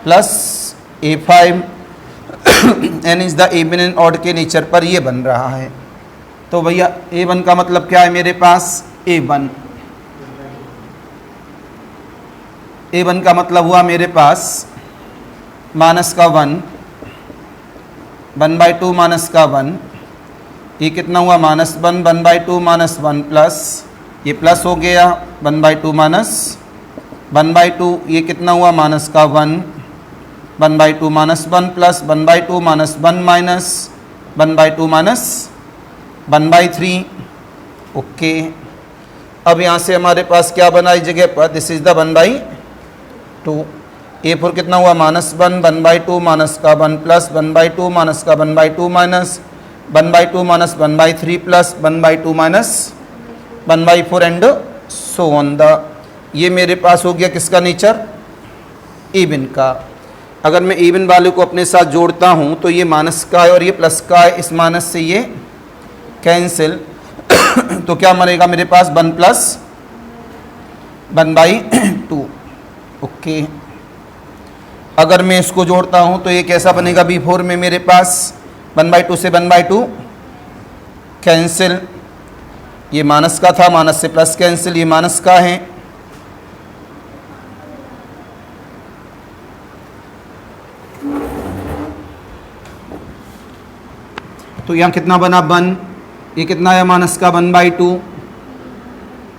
plus a5। n is the even and odd के nature पर ये बन रहा है। तो भैया a1 का मतलब क्या है मेरे पास, a1 का मतलब हुआ मेरे पास माइनस का 1, 1/2 माइनस का 1, ये कितना हुआ -1, 1/2 माइनस 1 प्लस, ये प्लस हो गया 1/2 माइनस 1/2, ये कितना हुआ माइनस का 1, 1/2 minus 1 plus 1/2 minus 1 minus 1/2 minus 1/3। Okay, अब यहाँ से हमारे पास क्या बना इस जगह पर, दिस इज द 1/2। a4 कितना हुआ -1, 1/2 माइनस का 1 प्लस 1/2 माइनस का 1/2 minus 1/2 minus 1/3 plus 1/2 minus 1/4 and so on the. ये मेरे पास हो गया किसका नेचर, इवन का। अगर मैं इवन वाले को अपने साथ जोड़ता हूँ तो ये माइनस का है और ये प्लस का है, इस माइनस से ये कैंसिल तो क्या मरेगा मेरे पास 1 प्लस 1/2। ओके, अगर मैं इसको जोड़ता हूँ तो ये कैसा बनेगा, b4 में मेरे पास 1/2 से 1/2 कैंसिल, ये माइनस का था, माइनस से प्लस कैंसिल, ये माइनस का है। तो यहाँ कितना बना 1, ये कितना है माइनस का 1/2,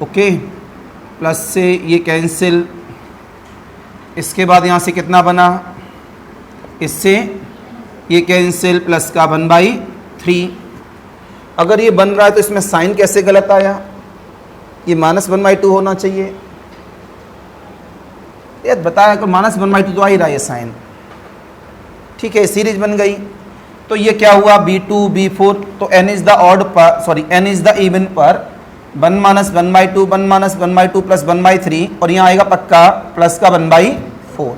ओके, प्लस से ये कैंसिल, इसके बाद यहाँ से कितना बना, इससे ये कैंसिल, प्लस का 1/3। अगर ये बन रहा है तो इसमें साइन कैसे गलत आया, ये -1/2 होना चाहिए। ये बताया कि -1/2 तो आ ही रहा है ये साइन, ठीक है, सीरीज बन गई। तो ये क्या हुआ B2 B4, तो n इज द ऑड पर, sorry n is the even पर 1 - 1/2 1 - 1/2 प्लस 1/3, और यहाँ आएगा पक्का प्लस का 1/4।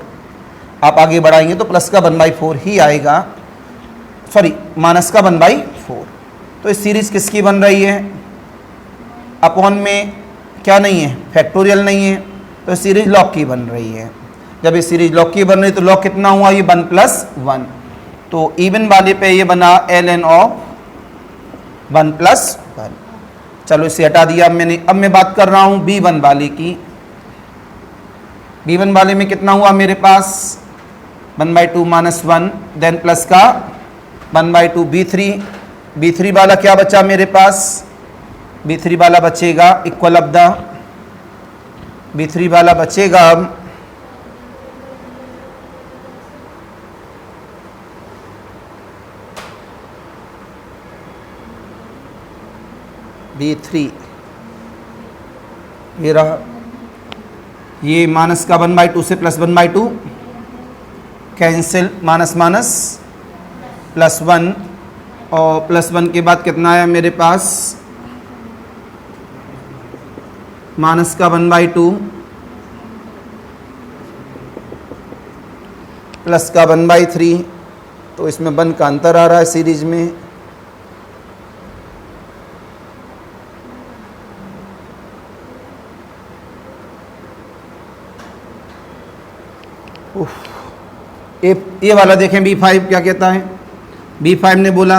आप आगे बढ़ाएंगे तो प्लस का 1/4 ही आएगा, सॉरी माइनस का 1/4। तो इस सीरीज किसकी बन रही है, अपॉन में क्या नहीं है, फैक्टोरियल नहीं है, तो सीरीज लॉग की बन रही है। जब ये सीरीज लॉग की बन रही है तो लॉग कितना हुआ, ये 1 + 1, तो इवन वाले पे ये बना ln ऑफ 1 + 1। चलो इसे हटा दिया। अब मैं बात कर रहा हूँ B1 वाले की। B1 वाले में कितना हुआ मेरे पास 1/2 - 1, देन प्लस का 1/2 B3। B3 वाला क्या बचा मेरे पास, B3 वाला बचेगा इक्वल ऑफ द, B3 वाला बचेगा अब B3, ये रहा, ये माइनस का 1/2 से plus 1/2 cancel, minus minus plus 1, और प्लस 1 के बाद कितना आया मेरे पास माइनस का 1/2 प्लस का 1/3, तो इसमें 1 का अंतर आ रहा है सीरीज में। ये वाला देखें B5 क्या कहता है, B5 ने बोला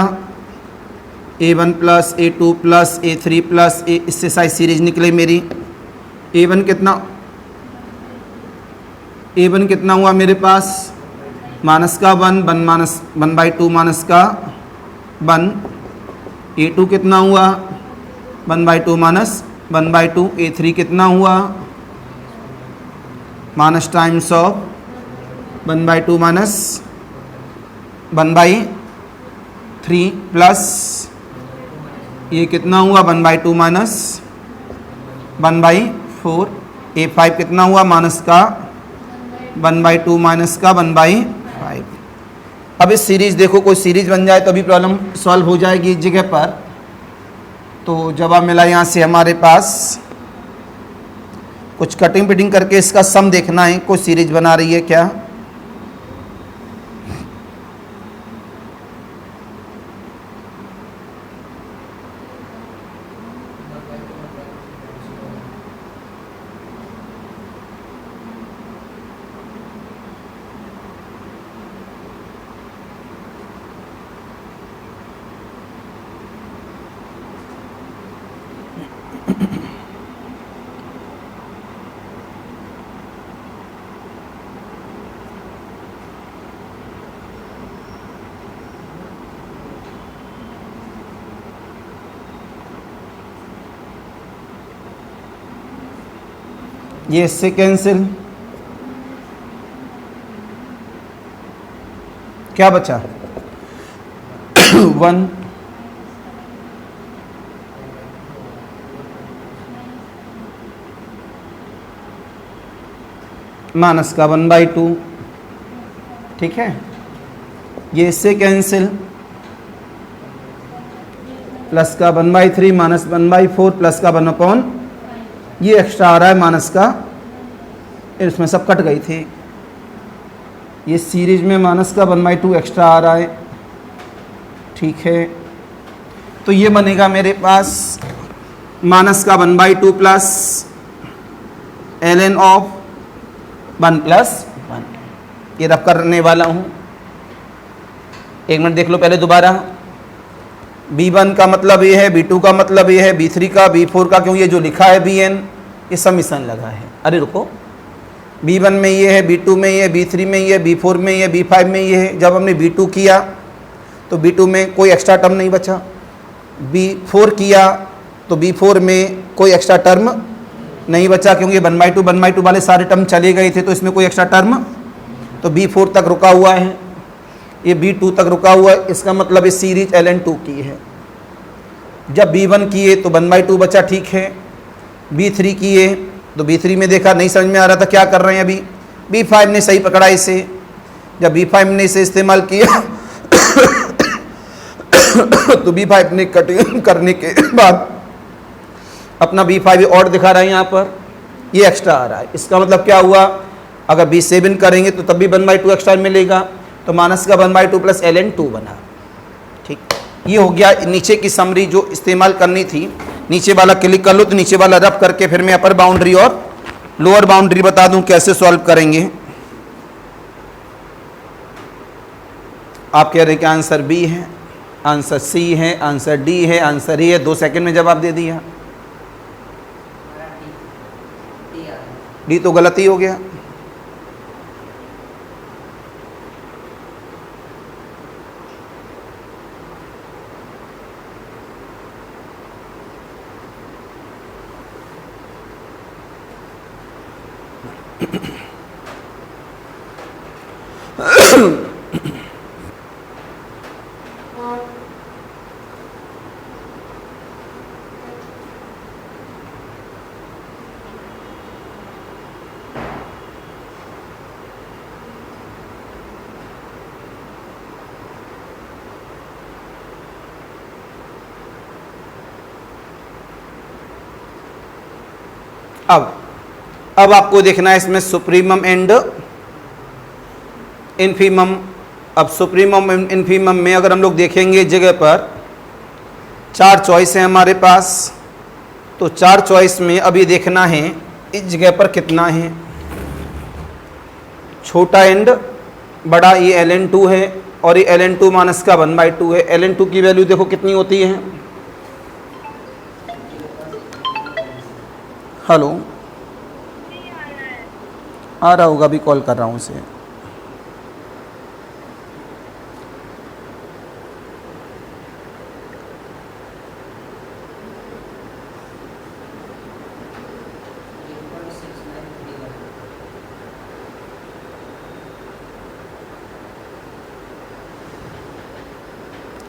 A1 + A2 + A3 + A, इससे साइज सीरीज निकले मेरी। A1 कितना हुआ मेरे पास माइनस का 1 1/2 माइनस का 1। A2 कितना हुआ 1/2 माइनस 1/2। A3 कितना हुआ minus times of 1/2 minus 1/3 plus ये कितना हुआ 1/2 माइनस 1/4। A5 कितना हुआ माइनस का 1/2 माइनस का 1/5। अब इस सीरीज देखो, कोई सीरीज बन जाए तो अभी प्रॉब्लम सॉल्व हो जाएगी इस जगह पर। तो जवाब मिला यहाँ से हमारे पास, कुछ कटिंग पिटिंग करके इसका सम देखना है, कोई सीरीज बना रही है क्या। ये इससे कैंसिल, क्या बचा 1 माइनस का 1/2, ठीक है। ये इससे कैंसिल, प्लस का 1/3 माइनस 1/4 प्लस का 1/, ये एक्स्ट्रा आ रहा है माइनस का, इसमें सब कट गई थी। ये सीरीज में माइनस का 1/2 एक्स्ट्रा आ रहा है, ठीक है। तो ये बनेगा मेरे पास माइनस का 1/2 प्लस ln ऑफ 1 + 1। ये रफ करने वाला हूँ, एक मिनट देख लो पहले दोबारा। B1 का मतलब ये है, B2 का मतलब ये है, B3 का, B4 का, क्यों ये जो लिखा है Bn ये समीशन लगा है। अरे रुको, B1 में ये है, B2 में ये है, B3 में ये है, B4 में ये है, B5 में ये है। जब हमने B2 किया तो B2 में कोई एक्स्ट्रा टर्म नहीं बचा। B4 किया तो B4 में कोई एक्स्ट्रा टर्म नहीं बचा, क्योंकि 1/2 वाले सारे टर्म चले गए थे, तो इसमें कोई एक्स्ट्रा टर्म, तो B4 तक रुका हुआ है, ये B2 तक रुका हुआ है। इसका मतलब ये सीरीज ln2 की है। जब B1 किए तो 1/2 बचा, ठीक है। B3 किए तो B3 में देखा नहीं समझ में आ रहा था क्या कर रहे हैं अभी, B5 ने सही पकड़ा इसे। जब B5 ने इसे इस्तेमाल किया तो B5 ने कटिंग करने के बाद अपना B5 और दिखा रहा है यहाँ पर, ये एक्स्ट्रा आ रहा है। इसका मतलब क्या हुआ, अगर B7 करेंगे तो तब भी 1/2 एक्स्ट्रा मिलेगा, तो माइनस का 1/2 प्लस ln2 बना। ठीक, ये हो गया नीचे की समरी जो इस्तेमाल करनी थी। नीचे वाला क्लिक कर लो तो नीचे वाला रब करके फिर मैं अपर बाउंड्री और लोअर बाउंड्री बता दूं कैसे सॉल्व करेंगे। आप कह रहे हैं कि आंसर बी है, आंसर सी है, आंसर डी है, आंसर ई है। 2 सेकंड में जवाब दे दिया। डी तो गलत ही हो गया। अब आपको देखना है इसमें सुप्रीमम एंड इन्फीमम। अब सुप्रीमम इन्फीमम में अगर हम लोग देखेंगे जगह पर 4 चॉइस है हमारे पास, तो 4 चॉइस में अभी देखना है इस जगह पर कितना है। छोटा एंड बड़ा ये ln2 है और ये ln2 माइनस का 1/2 है। ln2 की वैल्यू देखो कितनी होती है। हेलो, आ रहा होगा, अभी कॉल कर रहा हूँ उसे।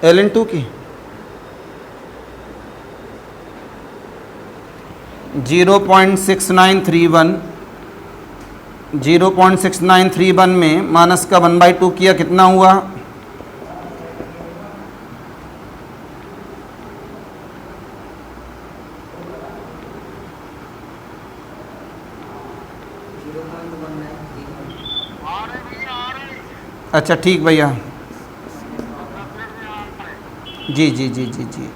ln2 की 0.6931 में माइनस का 1/2 किया, कितना हुआ? अच्छा ठीक भैया, जी जी जी जी जी।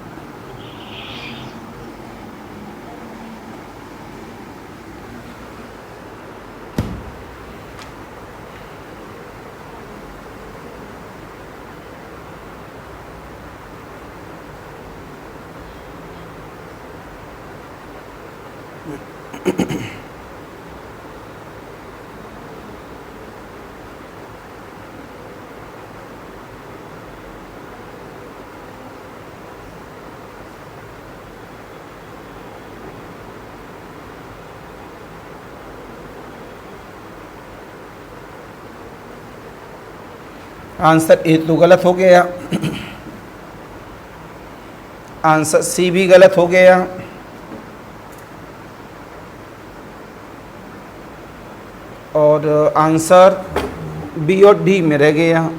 आंसर ए तो गलत हो गया, आंसर सी भी गलत हो गया, और आंसर बी और डी में रह गया।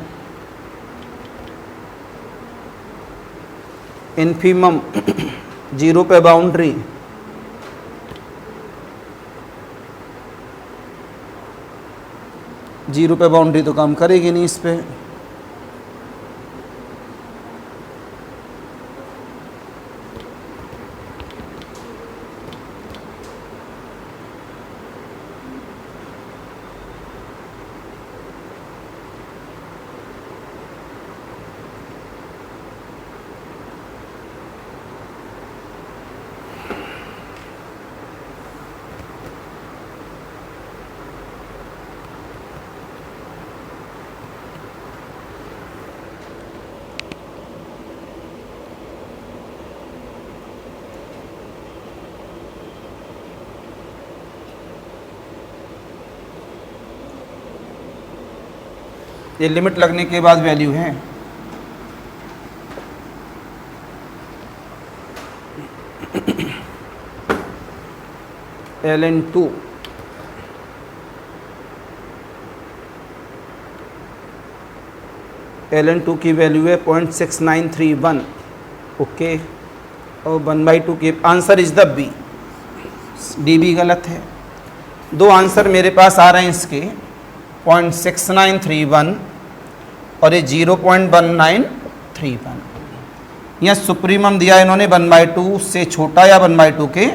इन्फीमम 0 पे बाउंड्री, जीरो पे बाउंड्री तो काम करेगी नहीं इस पे। ये लिमिट लगने के बाद वैल्यू है। ln2 ln2 की वैल्यू है 0.6931। ओके, और 1/2 की answer is the b. D भी गलत है। दो आंसर मेरे पास आ रहे हैं इसके, 0.6931 और ये 0.1931। यहाँ सुप्रीमम दिया इन्होंने 1/2 से छोटा या 1/2 के,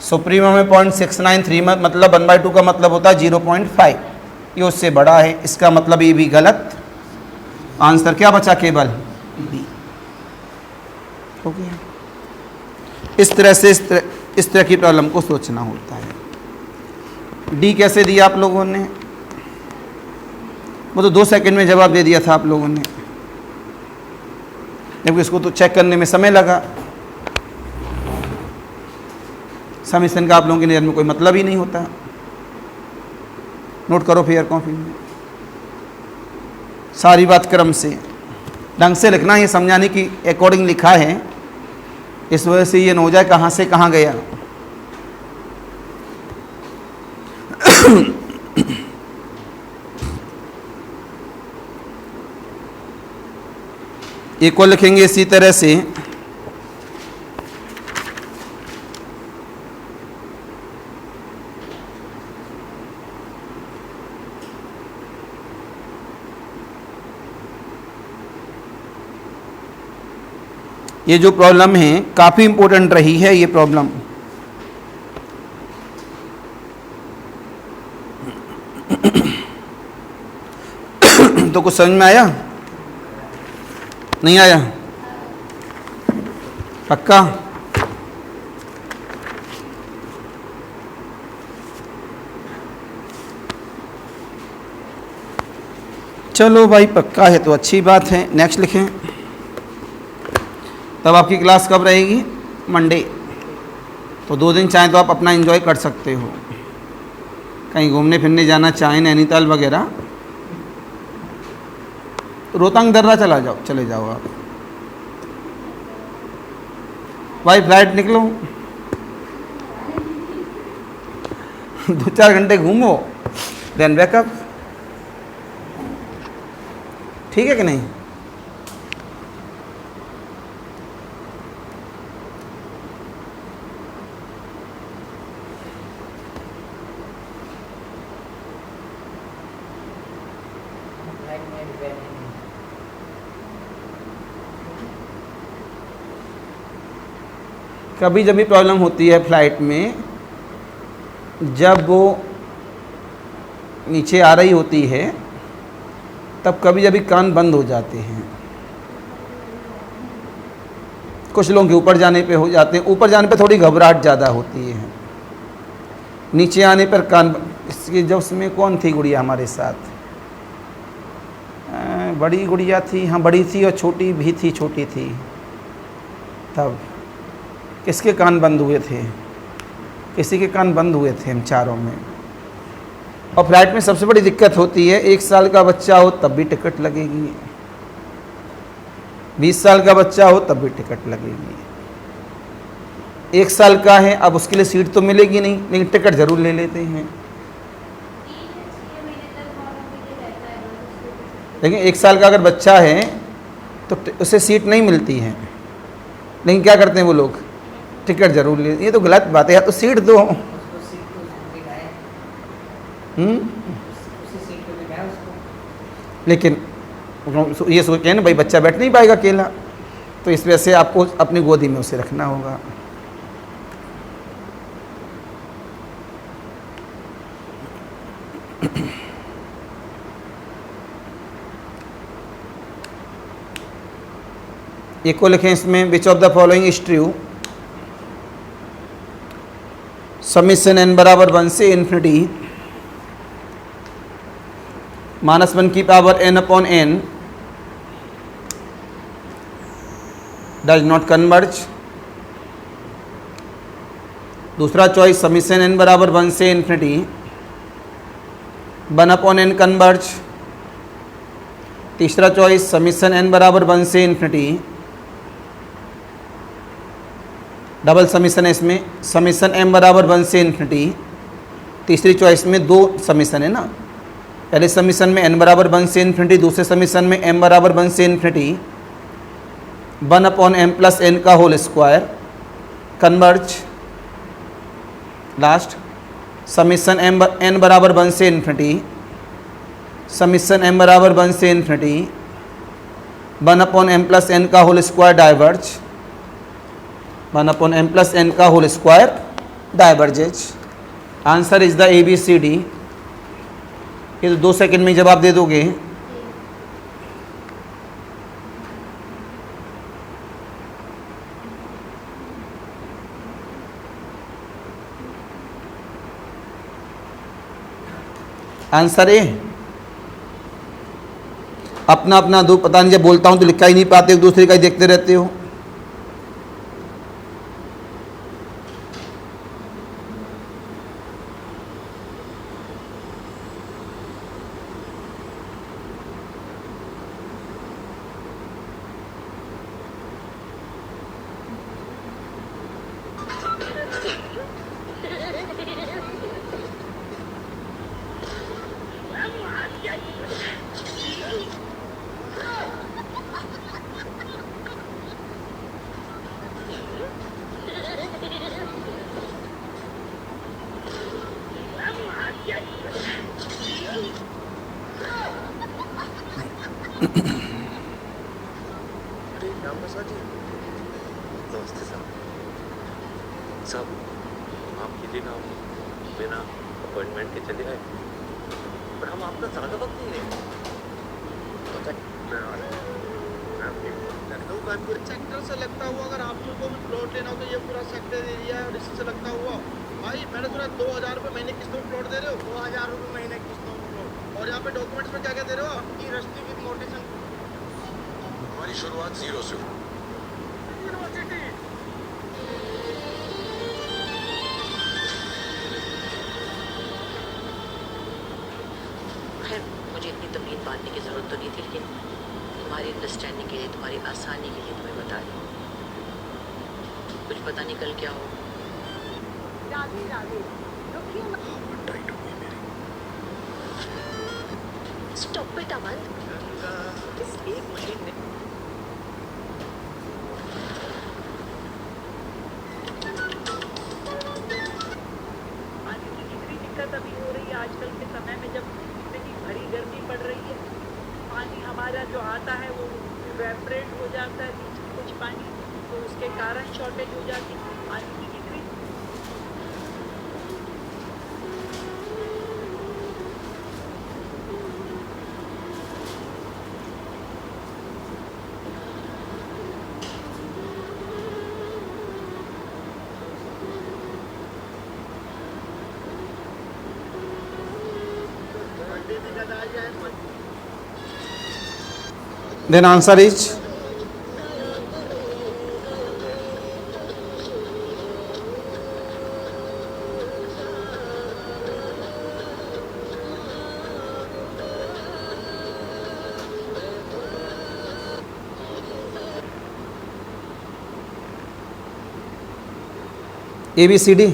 सुप्रीमम में 0.693 मतलब 1/2 का मतलब होता है 0.5, ये उससे बड़ा है, इसका मतलब ये भी गलत। आंसर क्या बचा केवल बी। हो गया। इस तरह से इस तरह की प्रॉब्लम को सोचना होता है। डी कैसे दिया आप लोगों ने? वो तो 2 सेकंड में जवाब दे दिया था आप लोगों ने, जबकि इसको तो चेक करने में समय लगा। समीशन का आप लोगों की नज़र में कोई मतलब ही नहीं होता। नोट करो फेयर कॉपी में, सारी बात क्रम से ढंग से लिखना, ये समझाने की अकॉर्डिंग लिखा है, इस वजह से ये न हो जाए कहाँ से कहाँ गया। एक को लिखेंगे इसी तरह से, ये जो प्रॉब्लम है काफ़ी इम्पोर्टेंट रही है ये प्रॉब्लम। तो कुछ समझ में आया? नहीं आया? पक्का? चलो भाई, पक्का है तो अच्छी बात है। नेक्स्ट लिखें। तब आपकी क्लास कब रहेगी? मंडे। तो 2 दिन चाहें तो आप अपना एंजॉय कर सकते हो, कहीं घूमने फिरने जाना चाहें नैनीताल वगैरह, रोहतांग दर्रा चले जाओ आप। भाई फ्लाइट निकलो 2-4 घंटे घूमो, देन बैकअप। ठीक है कि नहीं? कभी जब भी प्रॉब्लम होती है फ्लाइट में, जब वो नीचे आ रही होती है तब कभी जब भी कान बंद हो जाते हैं। कुछ लोगों के ऊपर जाने पे हो जाते हैं, ऊपर जाने पे थोड़ी घबराहट ज़्यादा होती है, नीचे आने पर कान। इसके जब उसमें कौन थी गुड़िया हमारे साथ? बड़ी गुड़िया थी, हाँ बड़ी थी, और छोटी भी थी, छोटी थी। तब किसके कान बंद हुए थे? किसी के कान बंद हुए थे हम चारों में। और फ्लाइट में सबसे बड़ी दिक्कत होती है, 1 साल का बच्चा हो तब भी टिकट लगेगी, 20 साल का बच्चा हो तब भी टिकट लगेगी। 1 साल का है, अब उसके लिए सीट तो मिलेगी नहीं, लेकिन टिकट ज़रूर ले लेते हैं। लेकिन 1 साल का अगर बच्चा है तो उसे सीट नहीं मिलती है, लेकिन क्या करते हैं वो लोग? टिकट जरूर ले। ये तो गलत बात है, या तो सीट दो। लेकिन ये सोच के ना भाई बच्चा बैठ नहीं पाएगा अकेला, तो इस वजह से आपको अपनी गोदी में उसे रखना होगा। एक को लिखें इसमें, which of the following is true? Summation n बराबर 1 से इन्फिनिटी -1 की power n/n does not converge. दूसरा चॉइस, समीशन n बराबर 1 से इन्फिनिटी 1/n कन्वर्ज। तीसरा चॉइस समीशन n बराबर 1 से इन्फिनिटी, डबल समीशन है इसमें, समीशन m बराबर 1 से इन्फिनिटी। तीसरी चॉइस में दो समीशन है ना, पहले समीशन में n बराबर 1 से इन्फिनिटी, दूसरे समीशन में m बराबर 1 से इन्फिनिटी, 1/m प्लस n का whole square, converge. Last summation n बराबर 1 से इन्फिनिटी, समीशन m बराबर 1 से इन्फिनिटी, 1/m प्लस n का whole square diverge, 1/m plus n का whole square diverges. Answer is the ABCD। ये तो 2 सेकंड में जवाब दे दोगे। Answer A. अपना अपना दो, पता नहीं, जब बोलता हूं तो लिखा ही नहीं पाते, एक दूसरे का ही देखते रहते हो। अरे राम प्रसाद जी, नमस्ते साहब। साहब, आपके लिए हम बिना अपॉइंटमेंट के चले आए, पर हम आपका ज़्यादा वक्त नहीं रहे। लखनऊ कानपुर सेक्टर से लगता हुआ, अगर आप लोगों को भी प्लॉट लेना हो तो ये पूरा सेक्टर एरिया है, और इसी से लगता हुआ भाई मैंने सुना 2000 रुपये महीने किस्तों में प्लॉट दे रहे हो। 2000 रुपये महीने किस्तों में प्लॉट, और यहाँ पे डॉक्यूमेंट्स में क्या क्या दे रहे हो? आपकी रजिस्ट्री विद नोटिस, हमारी शुरुआत 0 से हुई। यूनिवर्सिटी। खैर, मुझे इतनी तमरीन बांटने की ज़रूरत तो नहीं थी, लेकिन तुम्हारी अंडरस्टैंडिंग के लिए, तुम्हारी आसानी के लिए तुम्हें बता दूँ। कुछ पता नहीं कल क्या हो। राधे राधे, रुकिए मत। टाइट हो गई मेरी। स्टॉप इट अमन। इस एक महीने पानी की कितनी दिक्कत अभी हो रही है आजकल के समय में, जब इतनी भरी गर्मी पड़ रही है। पानी हमारा जो आता है वो इवेपोरेट हो जाता है, नीचे कुछ पानी, तो उसके कारण शॉर्टेज हो जाती है पानी की कितनी। Then answer is ABCD।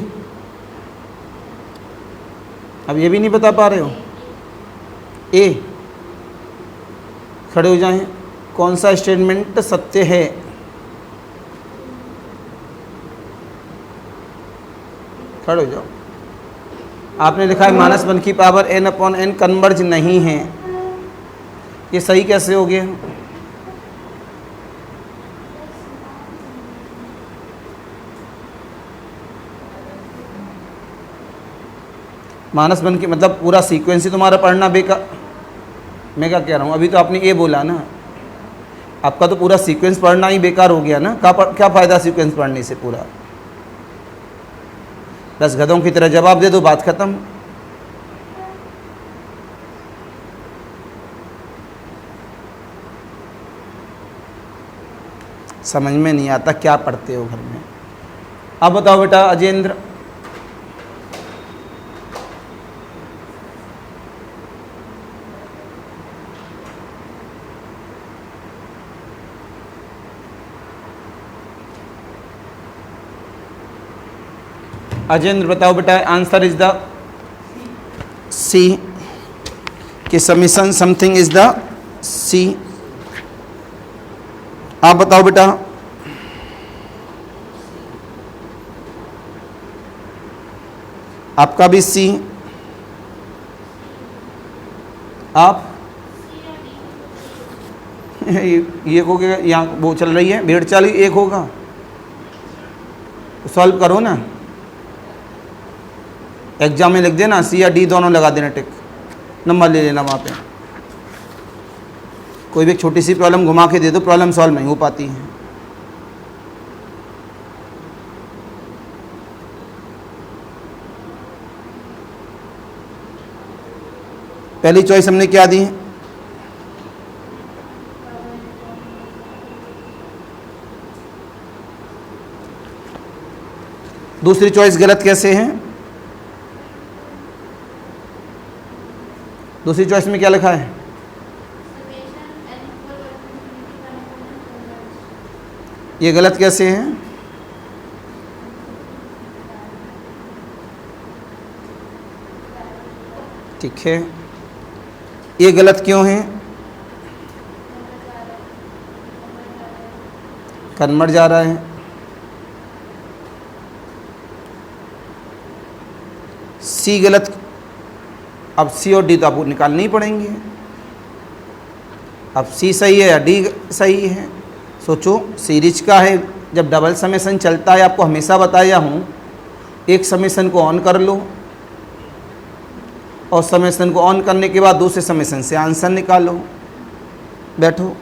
अब ये भी नहीं बता पा रहे हो? ए, खड़े हो जाएं। कौन सा स्टेटमेंट सत्य है? खड़े हो जाओ। आपने लिखा है -1 की पावर n/n कन्वर्ज नहीं है। ये सही कैसे हो गया? -1 की मतलब पूरा सीक्वेंस ही तुम्हारा पढ़ना बेकार। मैं क्या कह रहा हूँ, अभी तो आपने ये बोला ना, आपका तो पूरा सीक्वेंस पढ़ना ही बेकार हो गया ना। क्या फ़ायदा सीक्वेंस पढ़ने से? पूरा बस गधों की तरह जवाब दे दो, बात ख़त्म। समझ में नहीं आता क्या पढ़ते हो घर में। अब बताओ बेटा अजेंद्र, अजेंद्र बताओ बेटा, आंसर इज द सी, कि समीशन समथिंग इज द सी। आप बताओ बेटा, आपका भी सी। आप ये हो गया, यहाँ वो चल रही है भेड़ चाल, एक होगा तो सॉल्व करो ना, एग्जाम में लिख देना सी या डी दोनों लगा देना टिक, नंबर ले लेना वहाँ पे। कोई भी एक छोटी सी प्रॉब्लम घुमा के दे दो, प्रॉब्लम सॉल्व नहीं हो पाती है। पहली चॉइस हमने क्या दी? दूसरी चॉइस गलत कैसे है? दूसरी चॉइस में क्या लिखा है? ये गलत कैसे है? ठीक है, ये गलत क्यों है? कन्वर्ट जा रहा है। सी गलत। अब सी और डी तो आपको निकालने ही पड़ेंगे। अब सी सही है या डी सही है? सोचो, सीरीज का है, जब डबल समेशन चलता है आपको हमेशा बताया हूँ, एक समेशन को ऑन कर लो और समेशन को ऑन करने के बाद दूसरे समेशन से आंसर निकालो। बैठो,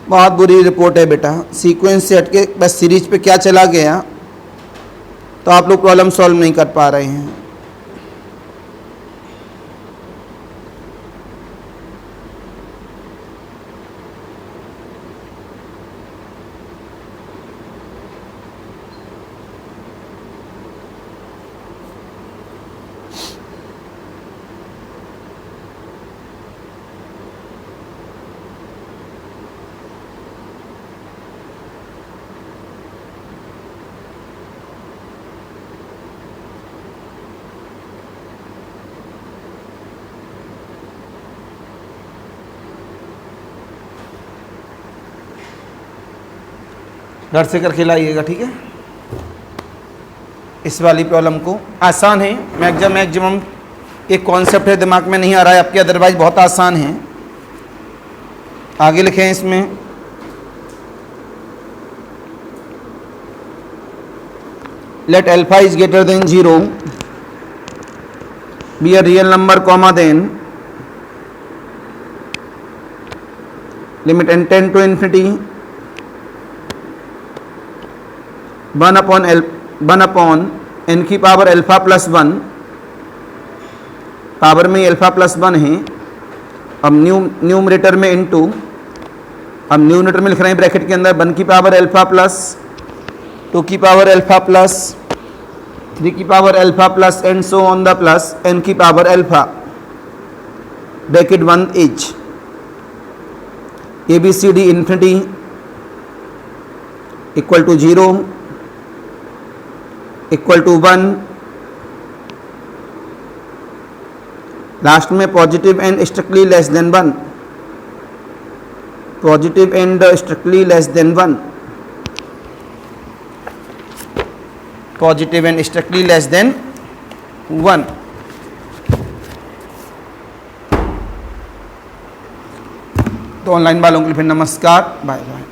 बहुत बुरी रिपोर्ट है बेटा, सीक्वेंस से हटके बस सीरीज पे क्या चला गया तो आप लोग प्रॉब्लम सॉल्व नहीं कर पा रहे हैं। घर से करके लाइएगा, ठीक है। इस वाली प्रॉब्लम को आसान है, मैक्सिमम एक कॉन्सेप्ट है दिमाग में नहीं आ रहा है आपके, अदरवाइज बहुत आसान है। आगे लिखें इसमें, let alpha is greater than 0 be a real number comma then limit n tend to infinity 1 upon n की पावर अल्फा प्लस 1, पावर में अल्फा प्लस 1 है। अब न्यूमरेटर में इनटू, हम न्यूमरेटर में लिख रहे हैं ब्रैकेट के अंदर 1 की पावर अल्फा प्लस 2 की पावर अल्फा प्लस 3 की power alpha plus and so on the plus n की power alpha, bracket 1 each, ABCD infinity equal to 0 equal to 1, last में positive and strictly less than 1, positive and strictly less than 1, positive and strictly less than 1। तो online वालों के लिए फिर नमस्कार, bye bye.